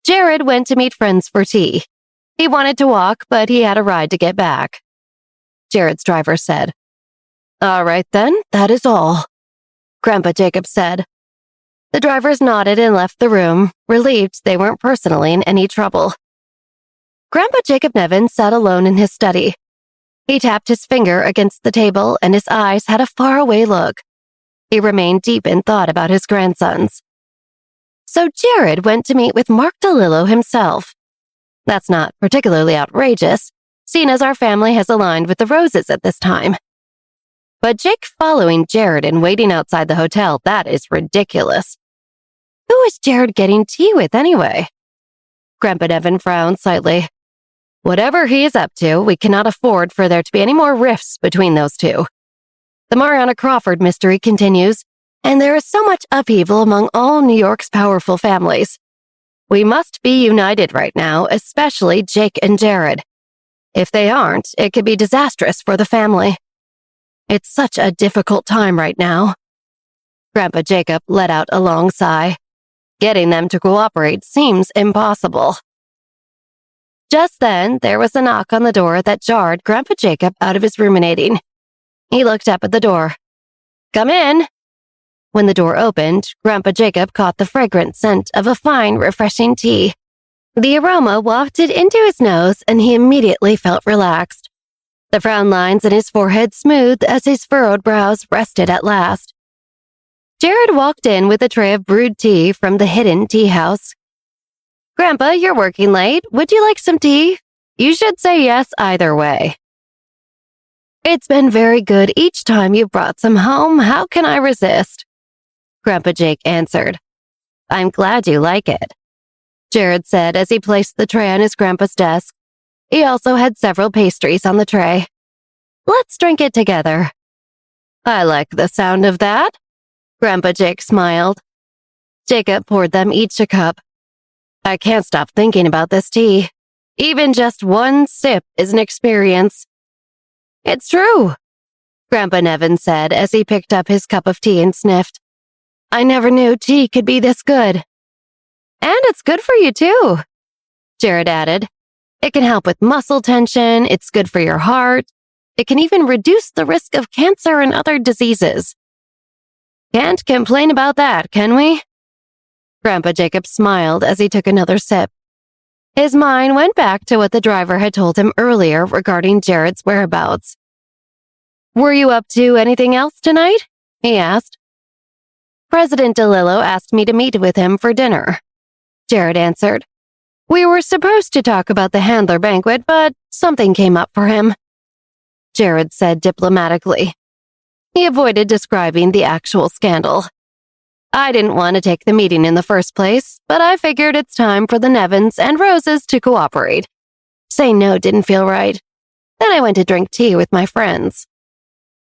Jared went to meet friends for tea. He wanted to walk, but he had a ride to get back. Jared's driver said. All right then, that is all, Grandpa Jacob said. The drivers nodded and left the room, relieved they weren't personally in any trouble. Grandpa Jacob Nevin sat alone in his study. He tapped his finger against the table and his eyes had a faraway look. He remained deep in thought about his grandsons. So Jared went to meet with Mark DeLillo himself. That's not particularly outrageous, seeing as our family has aligned with the Roses at this time. But Jake following Jared and waiting outside the hotel, that is ridiculous. Who is Jared getting tea with anyway? Grandpa Nevin frowned slightly. Whatever he is up to, we cannot afford for there to be any more rifts between those two. The Mariana Crawford mystery continues, and there is so much upheaval among all New York's powerful families. We must be united right now, especially Jake and Jared. If they aren't, it could be disastrous for the family. It's such a difficult time right now. Grandpa Jacob let out a long sigh. Getting them to cooperate seems impossible. Just then, there was a knock on the door that jarred Grandpa Jacob out of his ruminating. He looked up at the door. Come in. When the door opened, Grandpa Jacob caught the fragrant scent of a fine, refreshing tea. The aroma wafted into his nose and he immediately felt relaxed. The frown lines in his forehead smoothed as his furrowed brows rested at last. Jared walked in with a tray of brewed tea from the hidden tea house. Grandpa, you're working late. Would you like some tea? You should say yes either way. It's been very good each time you brought some home. How can I resist? Grandpa Jake answered. I'm glad you like it, Jared said as he placed the tray on his grandpa's desk. He also had several pastries on the tray. Let's drink it together. I like the sound of that, Grandpa Jake smiled. Jacob poured them each a cup. I can't stop thinking about this tea. Even just one sip is an experience. It's true, Grandpa Nevin said as he picked up his cup of tea and sniffed. I never knew tea could be this good. And it's good for you too, Jared added. It can help with muscle tension, it's good for your heart. It can even reduce the risk of cancer and other diseases. Can't complain about that, can we? Grandpa Jacob smiled as he took another sip. His mind went back to what the driver had told him earlier regarding Jared's whereabouts. Were you up to anything else tonight? He asked. President DeLillo asked me to meet with him for dinner, Jared answered. We were supposed to talk about the Handler banquet, but something came up for him, Jared said diplomatically. He avoided describing the actual scandal. I didn't want to take the meeting in the first place, but I figured it's time for the Nevins and Roses to cooperate. Saying no didn't feel right. Then I went to drink tea with my friends.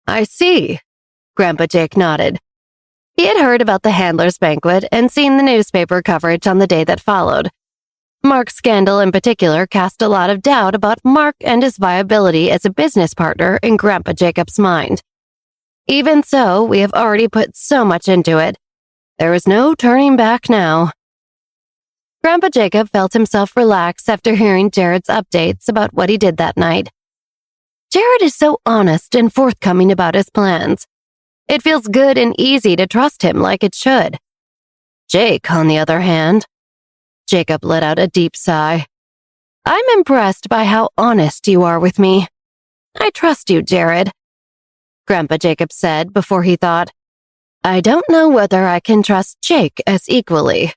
I see, Grandpa Jake nodded. He had heard about the Handler's banquet and seen the newspaper coverage on the day that followed. Mark's scandal in particular cast a lot of doubt about Mark and his viability as a business partner in Grandpa Jacob's mind. Even so, we have already put so much into it. There is no turning back now. Grandpa Jacob felt himself relax after hearing Jared's updates about what he did that night. Jared is so honest and forthcoming about his plans. It feels good and easy to trust him like it should. Jake, on the other hand, Jacob let out a deep sigh. I'm impressed by how honest you are with me. I trust you, Jared, Grandpa Jacob said before he thought, I don't know whether I can trust Jake as equally.